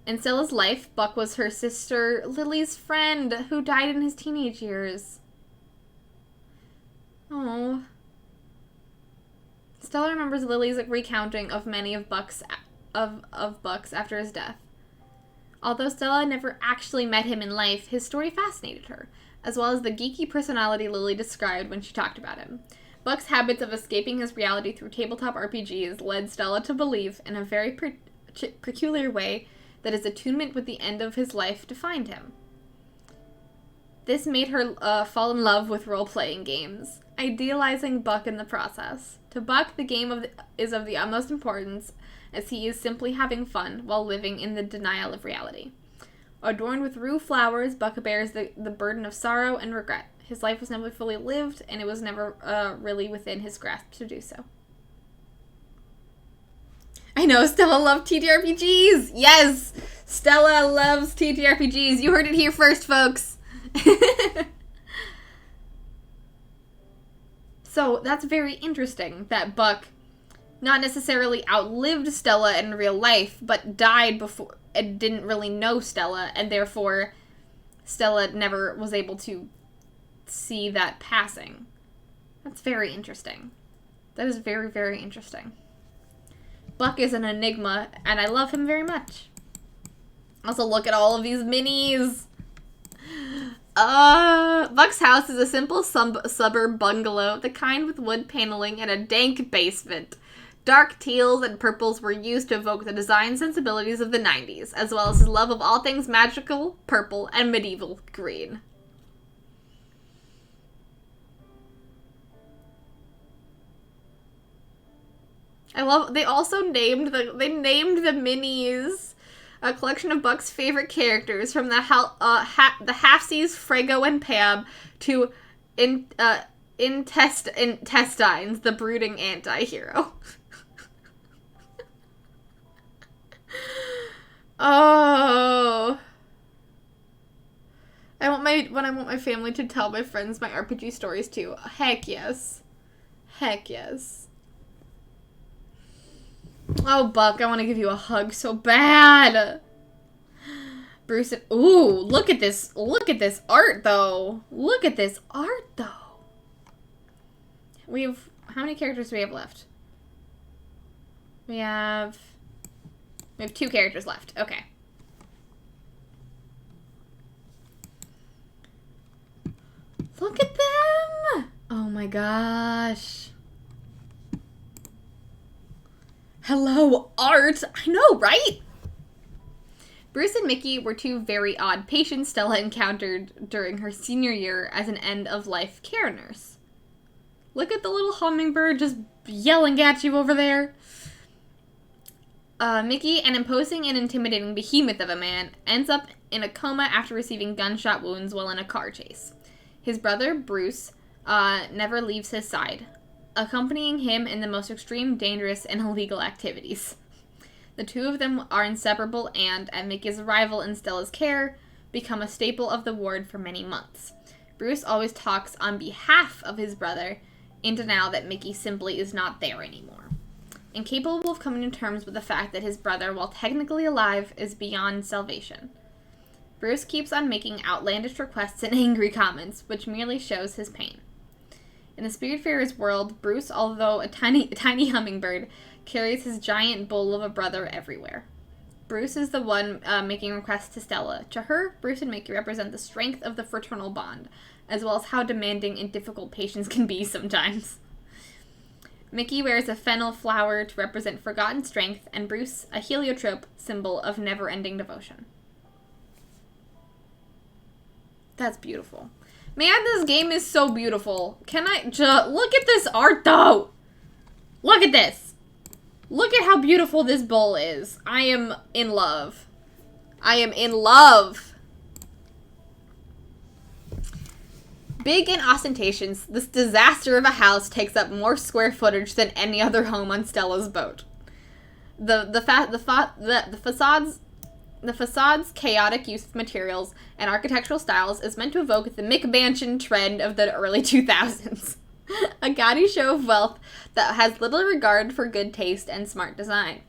In Stella's life, Buck was her sister Lily's friend who died in his teenage years. Oh. Stella remembers Lily's recounting of many of Buck's after his death. Although Stella never actually met him in life, his story fascinated her, as well as the geeky personality Lily described when she talked about him. Buck's habits of escaping his reality through tabletop RPGs led Stella to believe, in a very peculiar way, that his attunement with the end of his life defined him. This made her fall in love with role-playing games, idealizing Buck in the process. To Buck, the game is of the utmost importance, as he is simply having fun while living in the denial of reality. Adorned with rue flowers, Buck bears the burden of sorrow and regret. His life was never fully lived, and it was never really within his grasp to do so. I know, Stella loved TTRPGs! Yes! Stella loves TTRPGs. You heard it here first, folks. So, that's very interesting that Buck not necessarily outlived Stella in real life, but died before and didn't really know Stella, and therefore Stella never was able to see that passing. That's very interesting. That is very, very interesting. Buck is an enigma, and I love him very much. Also, look at all of these minis. Buck's house is a simple suburb bungalow, the kind with wood paneling and a dank basement. Dark teals and purples were used to evoke the design sensibilities of the 90s, as well as his love of all things magical, purple, and medieval green. They also named the minis a collection of Buck's favorite characters, from the halfsies Frago and Pam to Intestines, the brooding anti-hero. Oh. I want my family to tell my friends my RPG stories too. Heck yes. Heck yes. Oh, Buck, I want to give you a hug so bad. Bruce and, ooh, look at this art though. Look at this art though. How many characters do we have left? We have 2 characters left. Okay. Look at them! Oh my gosh. Hello, art! I know, right? Bruce and Mickey were 2 very odd patients Stella encountered during her senior year as an end-of-life care nurse. Look at the little hummingbird just yelling at you over there. Mickey, an imposing and intimidating behemoth of a man, ends up in a coma after receiving gunshot wounds while in a car chase. His brother, Bruce, never leaves his side, accompanying him in the most extreme, dangerous, and illegal activities. The 2 of them are inseparable and, at Mickey's arrival in Stella's care, become a staple of the ward for many months. Bruce always talks on behalf of his brother, into now that Mickey simply is not there anymore. Incapable of coming to terms with the fact that his brother, while technically alive, is beyond salvation. Bruce keeps on making outlandish requests and angry comments, which merely shows his pain. In the Spiritfarer's world, Bruce, although a tiny hummingbird, carries his giant bull of a brother everywhere. Bruce is the one making requests to Stella. To her, Bruce and Mickey represent the strength of the fraternal bond, as well as how demanding and difficult patients can be sometimes. Mickey wears a fennel flower to represent forgotten strength, and Bruce a heliotrope, symbol of never-ending devotion. That's beautiful. Man, this game is so beautiful. Can I just look at this art, though? Look at this. Look at how beautiful this bowl is. I am in love. I am in love. Big and ostentatious, this disaster of a house takes up more square footage than any other home on Stella's boat. The facade's chaotic use of materials and architectural styles is meant to evoke the McMansion trend of the early 2000s. A gaudy show of wealth that has little regard for good taste and smart design.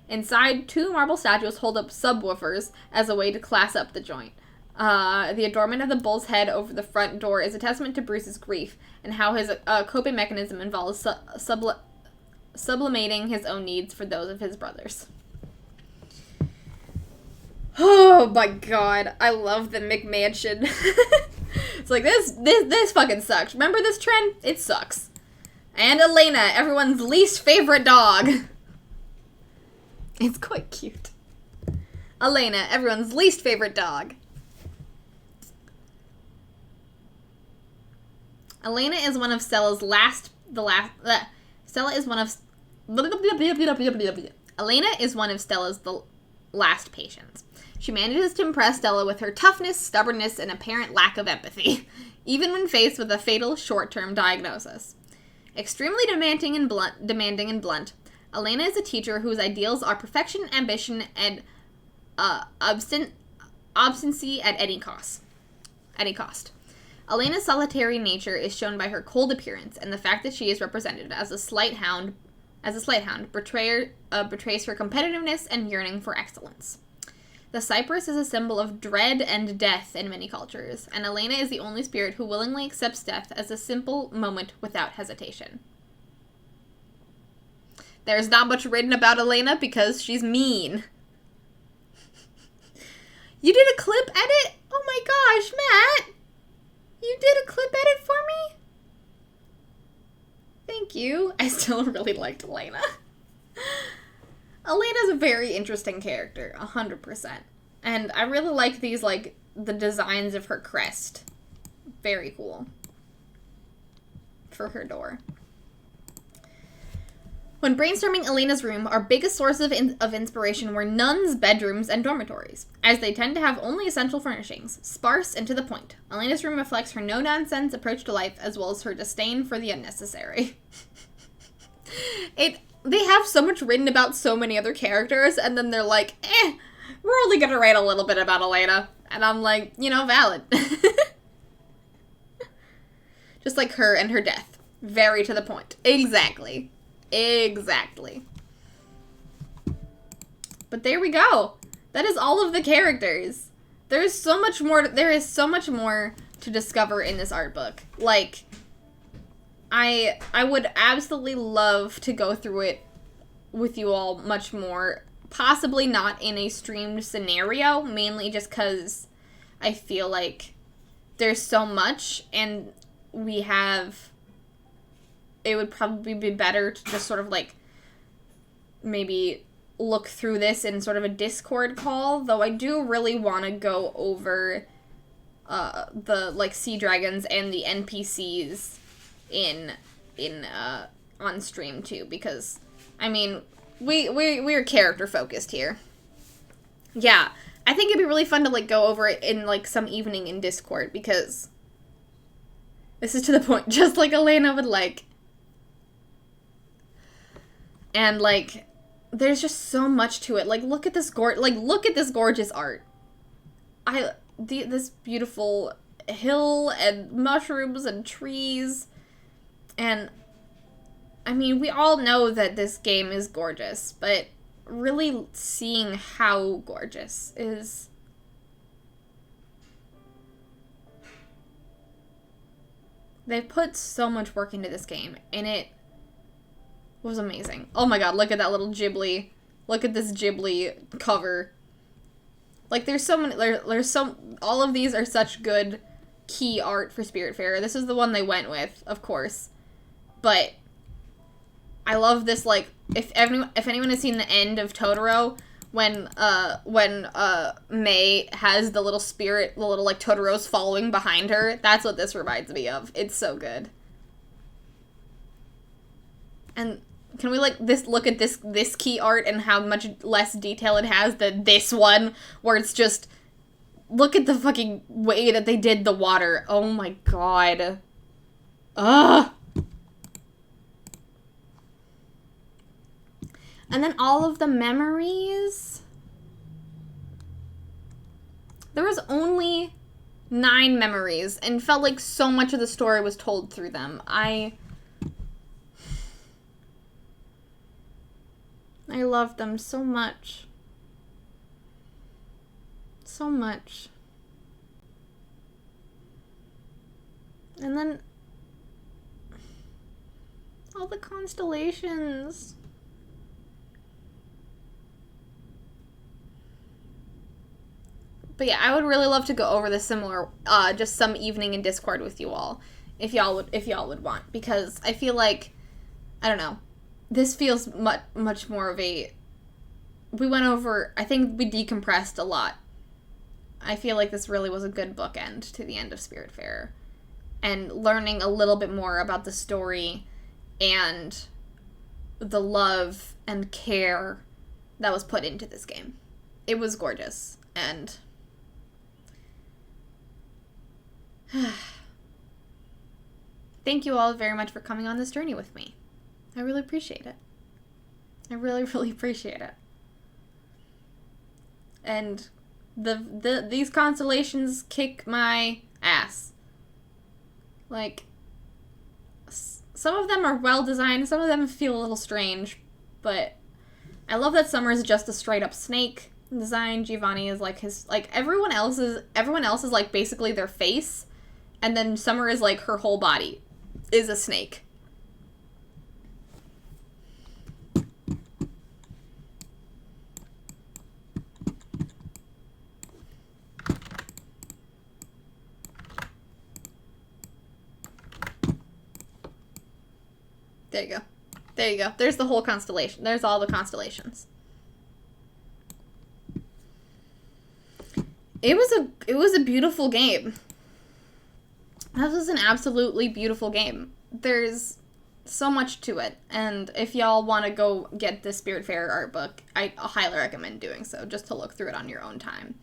Inside, 2 marble statues hold up subwoofers as a way to class up the joint. The adornment of the bull's head over the front door is a testament to Bruce's grief and how his coping mechanism involves sublimating his own needs for those of his brothers. Oh my god, I love the McMansion. It's like, this fucking sucks. Remember this trend? It sucks. And Elena, everyone's least favorite dog. It's quite cute. Elena, everyone's least favorite dog. Elena is one of Stella's Elena is one of Stella's last patients. She manages to impress Stella with her toughness, stubbornness, and apparent lack of empathy, even when faced with a fatal short-term diagnosis. Extremely demanding and blunt, Elena is a teacher whose ideals are perfection, ambition, and obstinacy at any cost. Elena's solitary nature is shown by her cold appearance and the fact that she is represented as a slight hound betrays her competitiveness and yearning for excellence. The cypress is a symbol of dread and death in many cultures, and Elena is the only spirit who willingly accepts death as a simple moment without hesitation. There's not much written about Elena because she's mean. You did a clip edit? Oh my gosh, Matt! You did a clip edit for me? Thank you. I still really liked Elena. Elena's a very interesting character, 100%. And I really like these, like, the designs of her crest. Very cool. For her door. When brainstorming Elena's room, our biggest source of inspiration were nuns' bedrooms and dormitories, as they tend to have only essential furnishings, sparse and to the point. Elena's room reflects her no-nonsense approach to life, as well as her disdain for the unnecessary. They have so much written about so many other characters, and then they're like, we're only gonna write a little bit about Elena. And I'm like, valid. Just like her and her death. Very to the point. Exactly. But there we go. That is all of the characters. There is so much more to discover in this art book. Like, I would absolutely love to go through it with you all much more. Possibly not in a streamed scenario, mainly just because I feel like there's so much, and it would probably be better to just sort of, like, maybe look through this in sort of a Discord call, though I do really want to go over the, like, sea dragons and the NPCs on stream, too, because, I mean, we're character focused here. Yeah, I think it'd be really fun to, like, go over it in, like, some evening in Discord, because this is to the point, just like Elena would like. And, like, there's just so much to it. Like, look at this gorgeous art. This beautiful hill and mushrooms and trees. And, I mean, we all know that this game is gorgeous, but really seeing how gorgeous is... They've put so much work into this game, and it was amazing. Oh my god, look at that little Ghibli. Look at this Ghibli cover. Like, there's so many, all of these are such good key art for Spiritfarer. This is the one they went with, of course. But I love this, like, if anyone has seen the end of Totoro, when Mei has the little spirit, the little, like, Totoro's following behind her, that's what this reminds me of. It's so good. And can we, like, look at this key art and how much less detail it has than this one, where it's just, look at the fucking way that they did the water. Oh my god. Ugh. And then all of the memories. There was only 9 memories, and felt like so much of the story was told through them. I loved them so much. So much. And then all the constellations. But yeah, I would really love to go over this similar, just some evening in Discord with you all, if y'all would want, because I feel like, I don't know, this feels much more of a, we went over, I think we decompressed a lot. I feel like this really was a good bookend to the end of Spiritfarer, and learning a little bit more about the story and the love and care that was put into this game. It was gorgeous, and thank you all very much for coming on this journey with me. I really appreciate it. I really, really appreciate it. And these constellations kick my ass. Like, some of them are well designed, some of them feel a little strange, but I love that Summer is just a straight up snake. design. Giovanni is like his, like, everyone else is like basically their face, and then Summer is like her whole body is a snake. There you go. There you go. There's the whole constellation. There's all the constellations. It was a beautiful game. That was an absolutely beautiful game. There's so much to it, and if y'all want to go get the Spiritfarer art book, I highly recommend doing so, just to look through it on your own time.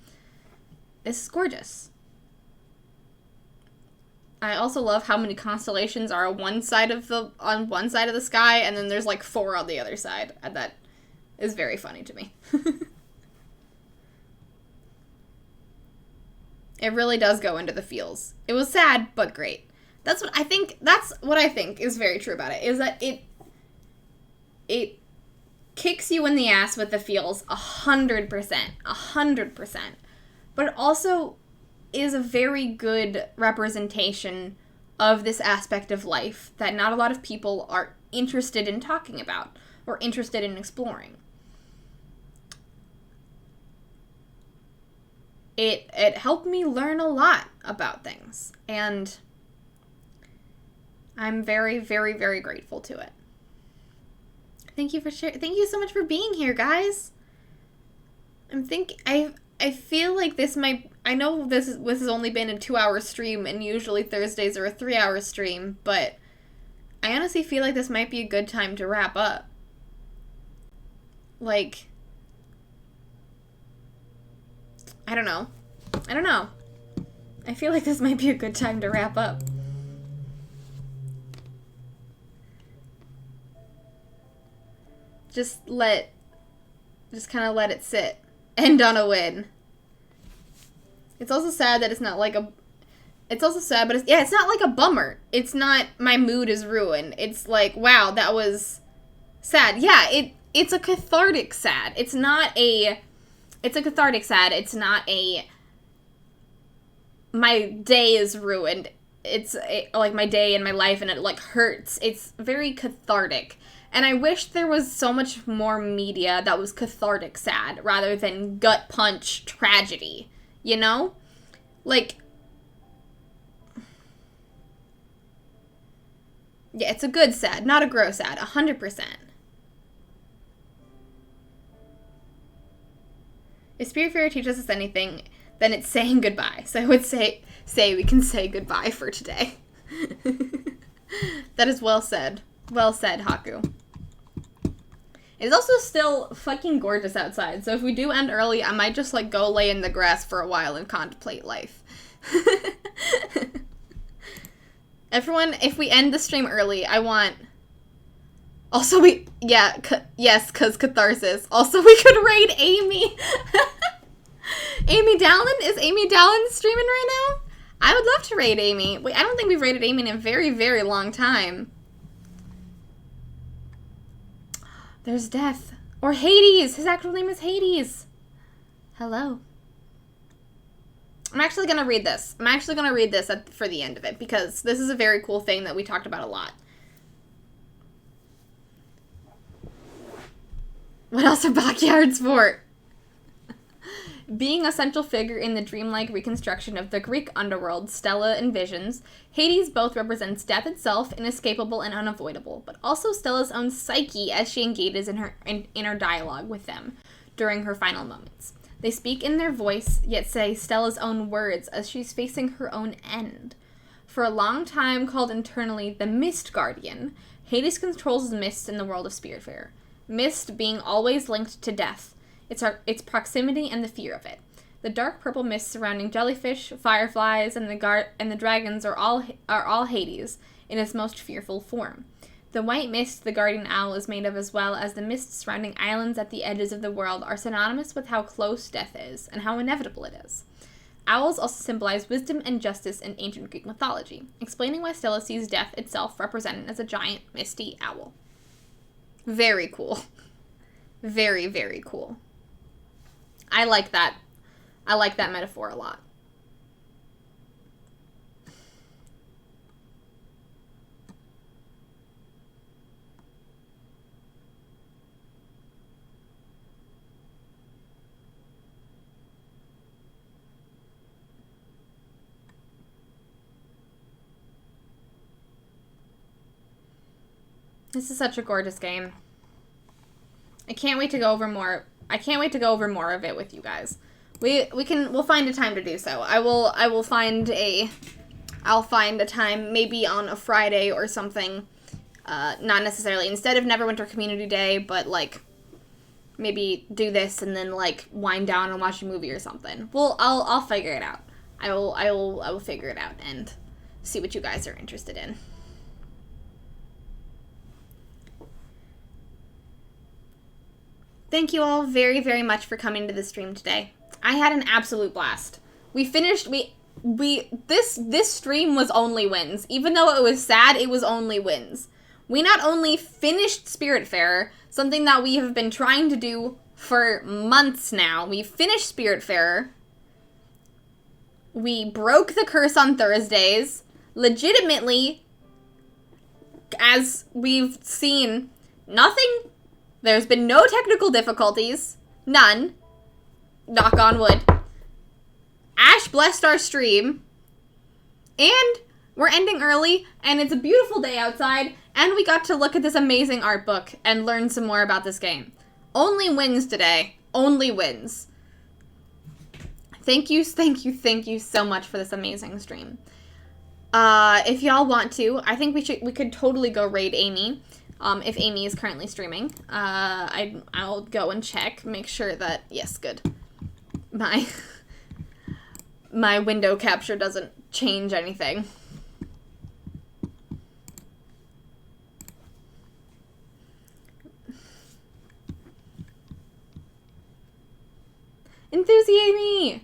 This is gorgeous. I also love how many constellations are on one side of the sky, and then there's like 4 on the other side. And that is very funny to me. It really does go into the feels. It was sad, but great. That's what I think is very true about it, is that it kicks you in the ass with the feels 100%. But it also is a very good representation of this aspect of life that not a lot of people are interested in talking about or interested in exploring. It helped me learn a lot about things, and I'm very, very, very grateful to it. Thank you so much for being here, guys. I feel like this might, I know this has only been a 2-hour stream, and usually Thursdays are a 3-hour stream, but I honestly feel like this might be a good time to wrap up. Like, I don't know. I feel like this might be a good time to wrap up. Just kind of let it sit. End on a win. It's also sad that it's not like a... It's also sad, but it's not like a bummer. It's not, my mood is ruined. It's like, wow, that was sad. Yeah, it's a cathartic sad. It's a cathartic sad. It's not a... My day is ruined. It's like my day and my life, and it like hurts. It's very cathartic. And I wish there was so much more media that was cathartic sad rather than gut punch tragedy, you know? Like, yeah, it's a good sad, not a gross sad, 100%. If Spiritfarer teaches us anything, then it's saying goodbye. So I would say we can say goodbye for today. That is well said. Well said, Haku. It is also still fucking gorgeous outside, so if we do end early, I might just, like, go lay in the grass for a while and contemplate life. Everyone, if we end the stream early, I want... Also, yes, because catharsis. Also, we could raid Amy. Amy Dallin? Is Amy Dallin streaming right now? I would love to raid Amy. Wait, I don't think we've raided Amy in a very, very long time. There's Death. Or Hades. His actual name is Hades. Hello. I'm actually going to read this. For the end of it, because this is a very cool thing that we talked about a lot. What else are backyards for? Being a central figure in the dreamlike reconstruction of the Greek underworld Stella envisions, Hades both represents death itself, inescapable and unavoidable, but also Stella's own psyche as she engages in her inner dialogue with them during her final moments. They speak in their voice, yet say Stella's own words as she's facing her own end. For a long time called internally the Mist Guardian, Hades controls mist in the world of Spiritfarer. Mist being always linked to death, its proximity and the fear of it. The dark purple mist surrounding jellyfish, fireflies, and the dragons are all Hades in its most fearful form. The white mist the guardian owl is made of, as well as the mist surrounding islands at the edges of the world, are synonymous with how close death is and how inevitable it is. Owls also symbolize wisdom and justice in ancient Greek mythology, explaining why Stella sees death itself represented as a giant, misty owl. Very cool. Very, very cool. I like that. I like that metaphor a lot. This is such a gorgeous game. I can't wait to go over more. I can't wait to go over more of it with you guys. We'll find a time to do so. I'll find a time, maybe on a Friday or something. Not necessarily instead of Neverwinter Community Day, but like maybe do this and then like wind down and watch a movie or something. Well, I'll figure it out. I will figure it out and see what you guys are interested in. Thank you all very, very much for coming to the stream today. I had an absolute blast. We finished, this stream was only wins. Even though it was sad, it was only wins. We not only finished Spiritfarer, something that we have been trying to do for months now. We finished Spiritfarer. We broke the curse on Thursdays. Legitimately, as we've seen, there's been no technical difficulties. None. Knock on wood. Ash blessed our stream. And we're ending early, and it's a beautiful day outside, and we got to look at this amazing art book and learn some more about this game. Only wins today. Only wins. Thank you so much for this amazing stream. If y'all want to, I think we could totally go raid Amy. If Amy is currently streaming, I'll go and check, make sure that, yes, good. My window capture doesn't change anything. Enthusiasme!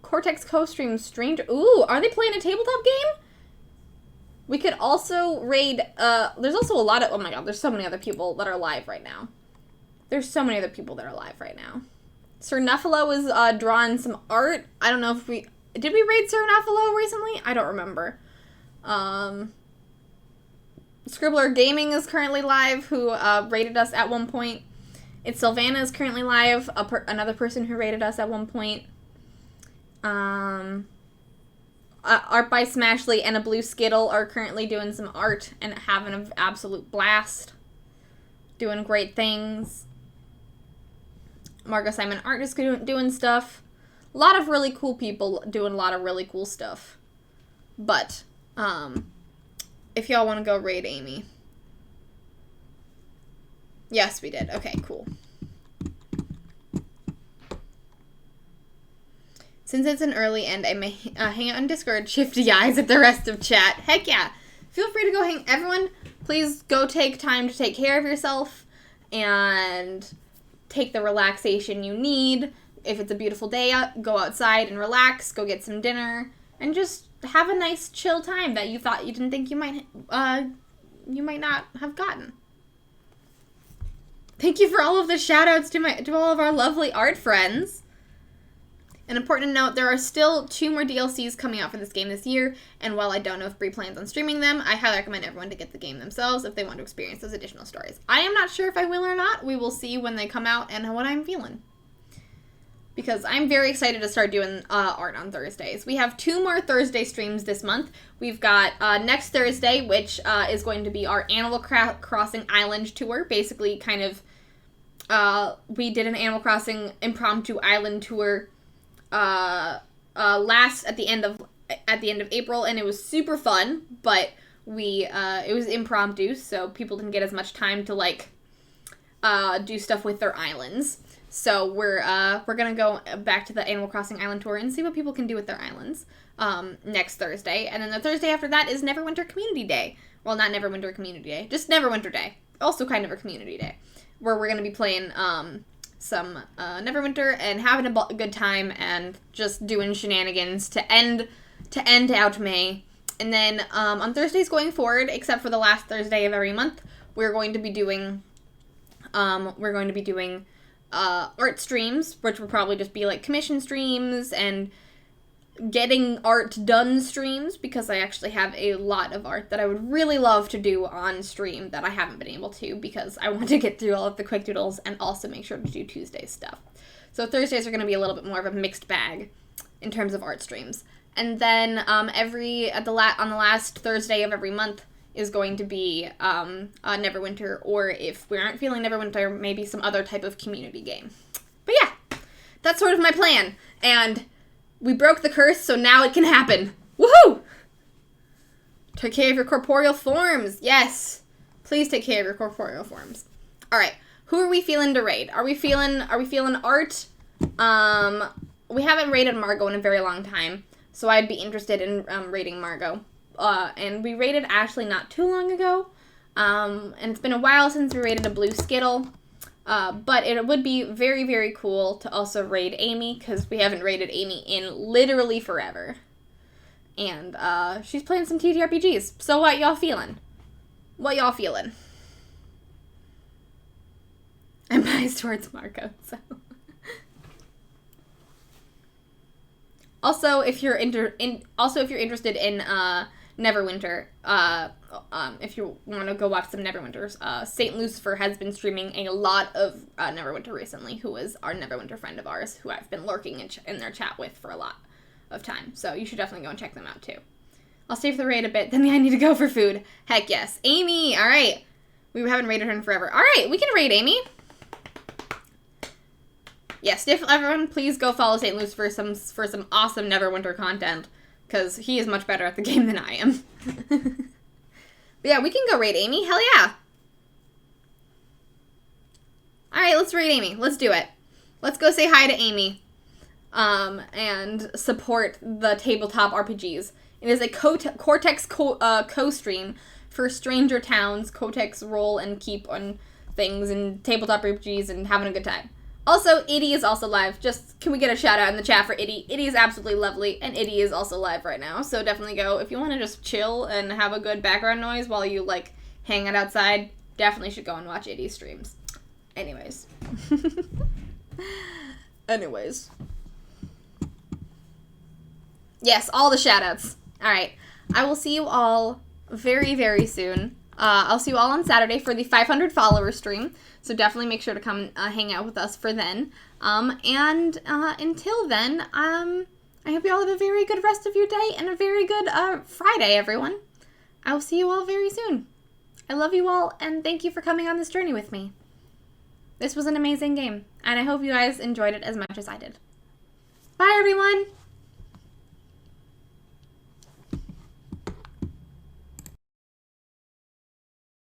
Cortex co-stream Stranger. Ooh, are they playing a tabletop game? We could also raid, there's also a lot of, oh my god, there's so many other people that are live right now. Sir Nuffalo is, drawing some art. I don't know if did we raid Sir Nuffalo recently? I don't remember. Scribbler Gaming is currently live, who, raided us at one point. It's Sylvana is currently live, another person who raided us at one point. Art by Smashly and a Blue Skittle are currently doing some art and having an absolute blast. Doing great things. Margot Simon Art is doing stuff. A lot of really cool people doing a lot of really cool stuff. But, if y'all want to go raid Amy. Yes, we did. Okay, cool. Since it's an early end, I may hang out on Discord, shifty eyes at the rest of chat. Heck yeah. Feel free to go hang. Everyone, please go take time to take care of yourself and take the relaxation you need. If it's a beautiful day, go outside and relax. Go get some dinner and just have a nice chill time that you thought you didn't think you might not have gotten. Thank you for all of the shout outs to all of our lovely art friends. An important note, there are still 2 more DLCs coming out for this game this year, and while I don't know if Bree plans on streaming them, I highly recommend everyone to get the game themselves if they want to experience those additional stories. I am not sure if I will or not. We will see when they come out and what I'm feeling. Because I'm very excited to start doing art on Thursdays. We have 2 more Thursday streams this month. We've got next Thursday, which is going to be our Animal Crossing Island tour. Basically, kind of, we did an Animal Crossing impromptu island tour at the end of April, and it was super fun, but it was impromptu, so people didn't get as much time to like do stuff with their islands. So we're gonna go back to the Animal Crossing Island tour and see what people can do with their islands next Thursday, and then the Thursday after that is Neverwinter Community Day. Well, not Neverwinter Community Day, just Neverwinter Day. Also kind of a community day, where we're gonna be playing some Neverwinter and having a good time and just doing shenanigans to end out May. And then on Thursdays going forward, except for the last Thursday of every month, we're going to be doing art streams, which will probably just be like commission streams and getting art done streams, because I actually have a lot of art that I would really love to do on stream that I haven't been able to, because I want to get through all of the quick doodles and also make sure to do Tuesday stuff. So Thursdays are going to be a little bit more of a mixed bag in terms of art streams. And then on the last Thursday of every month is going to be Neverwinter, or if we aren't feeling Neverwinter, maybe some other type of community game. But yeah, that's sort of my plan. And we broke the curse, so now it can happen. Woohoo! Take care of your corporeal forms. Yes. Please take care of your corporeal forms. All right. Who are we feeling to raid? Are we feeling art? We haven't raided Margot in a very long time, so I'd be interested in raiding Margot. And we raided Ashley not too long ago. And it's been a while since we raided a blue Skittle. But it would be very, very cool to also raid Amy, because we haven't raided Amy in literally forever. And she's playing some TTRPGs. So what y'all feeling? What y'all feeling? I'm biased towards Marco, so. Also, if you're interested in Neverwinter, if you want to go watch some Neverwinters, Saint Lucifer has been streaming a lot of Neverwinter recently, who is our Neverwinter friend of ours, who I've been lurking in their chat with for a lot of time. So you should definitely go and check them out too. I'll save the raid a bit, then I need to go for food. Heck yes. Amy, all right. We haven't raided her in forever. All right, we can raid Amy. Yes, if everyone, please go follow St. Lucifer for some awesome Neverwinter content, because he is much better at the game than I am. But yeah, we can go raid Amy. Hell yeah. Alright, let's raid Amy. Let's do it. Let's go say hi to Amy. And support the tabletop RPGs. It is a Cortex co-stream for Stranger Towns. Cortex roll and keep on things and tabletop RPGs and having a good time. Also, Iddy is also live. Just, can we get a shout out in the chat for Iddy? Iddy is absolutely lovely, and Iddy is also live right now. So definitely go. If you want to just chill and have a good background noise while you, like, hang out outside, definitely should go and watch Iddy's streams. Anyways. Yes, all the shout outs. Alright. I will see you all very, very soon. I'll see you all on Saturday for the 500 follower stream. So definitely make sure to come hang out with us for then. And until then, I hope you all have a very good rest of your day and a very good Friday, everyone. I will see you all very soon. I love you all, and thank you for coming on this journey with me. This was an amazing game, and I hope you guys enjoyed it as much as I did. Bye, everyone!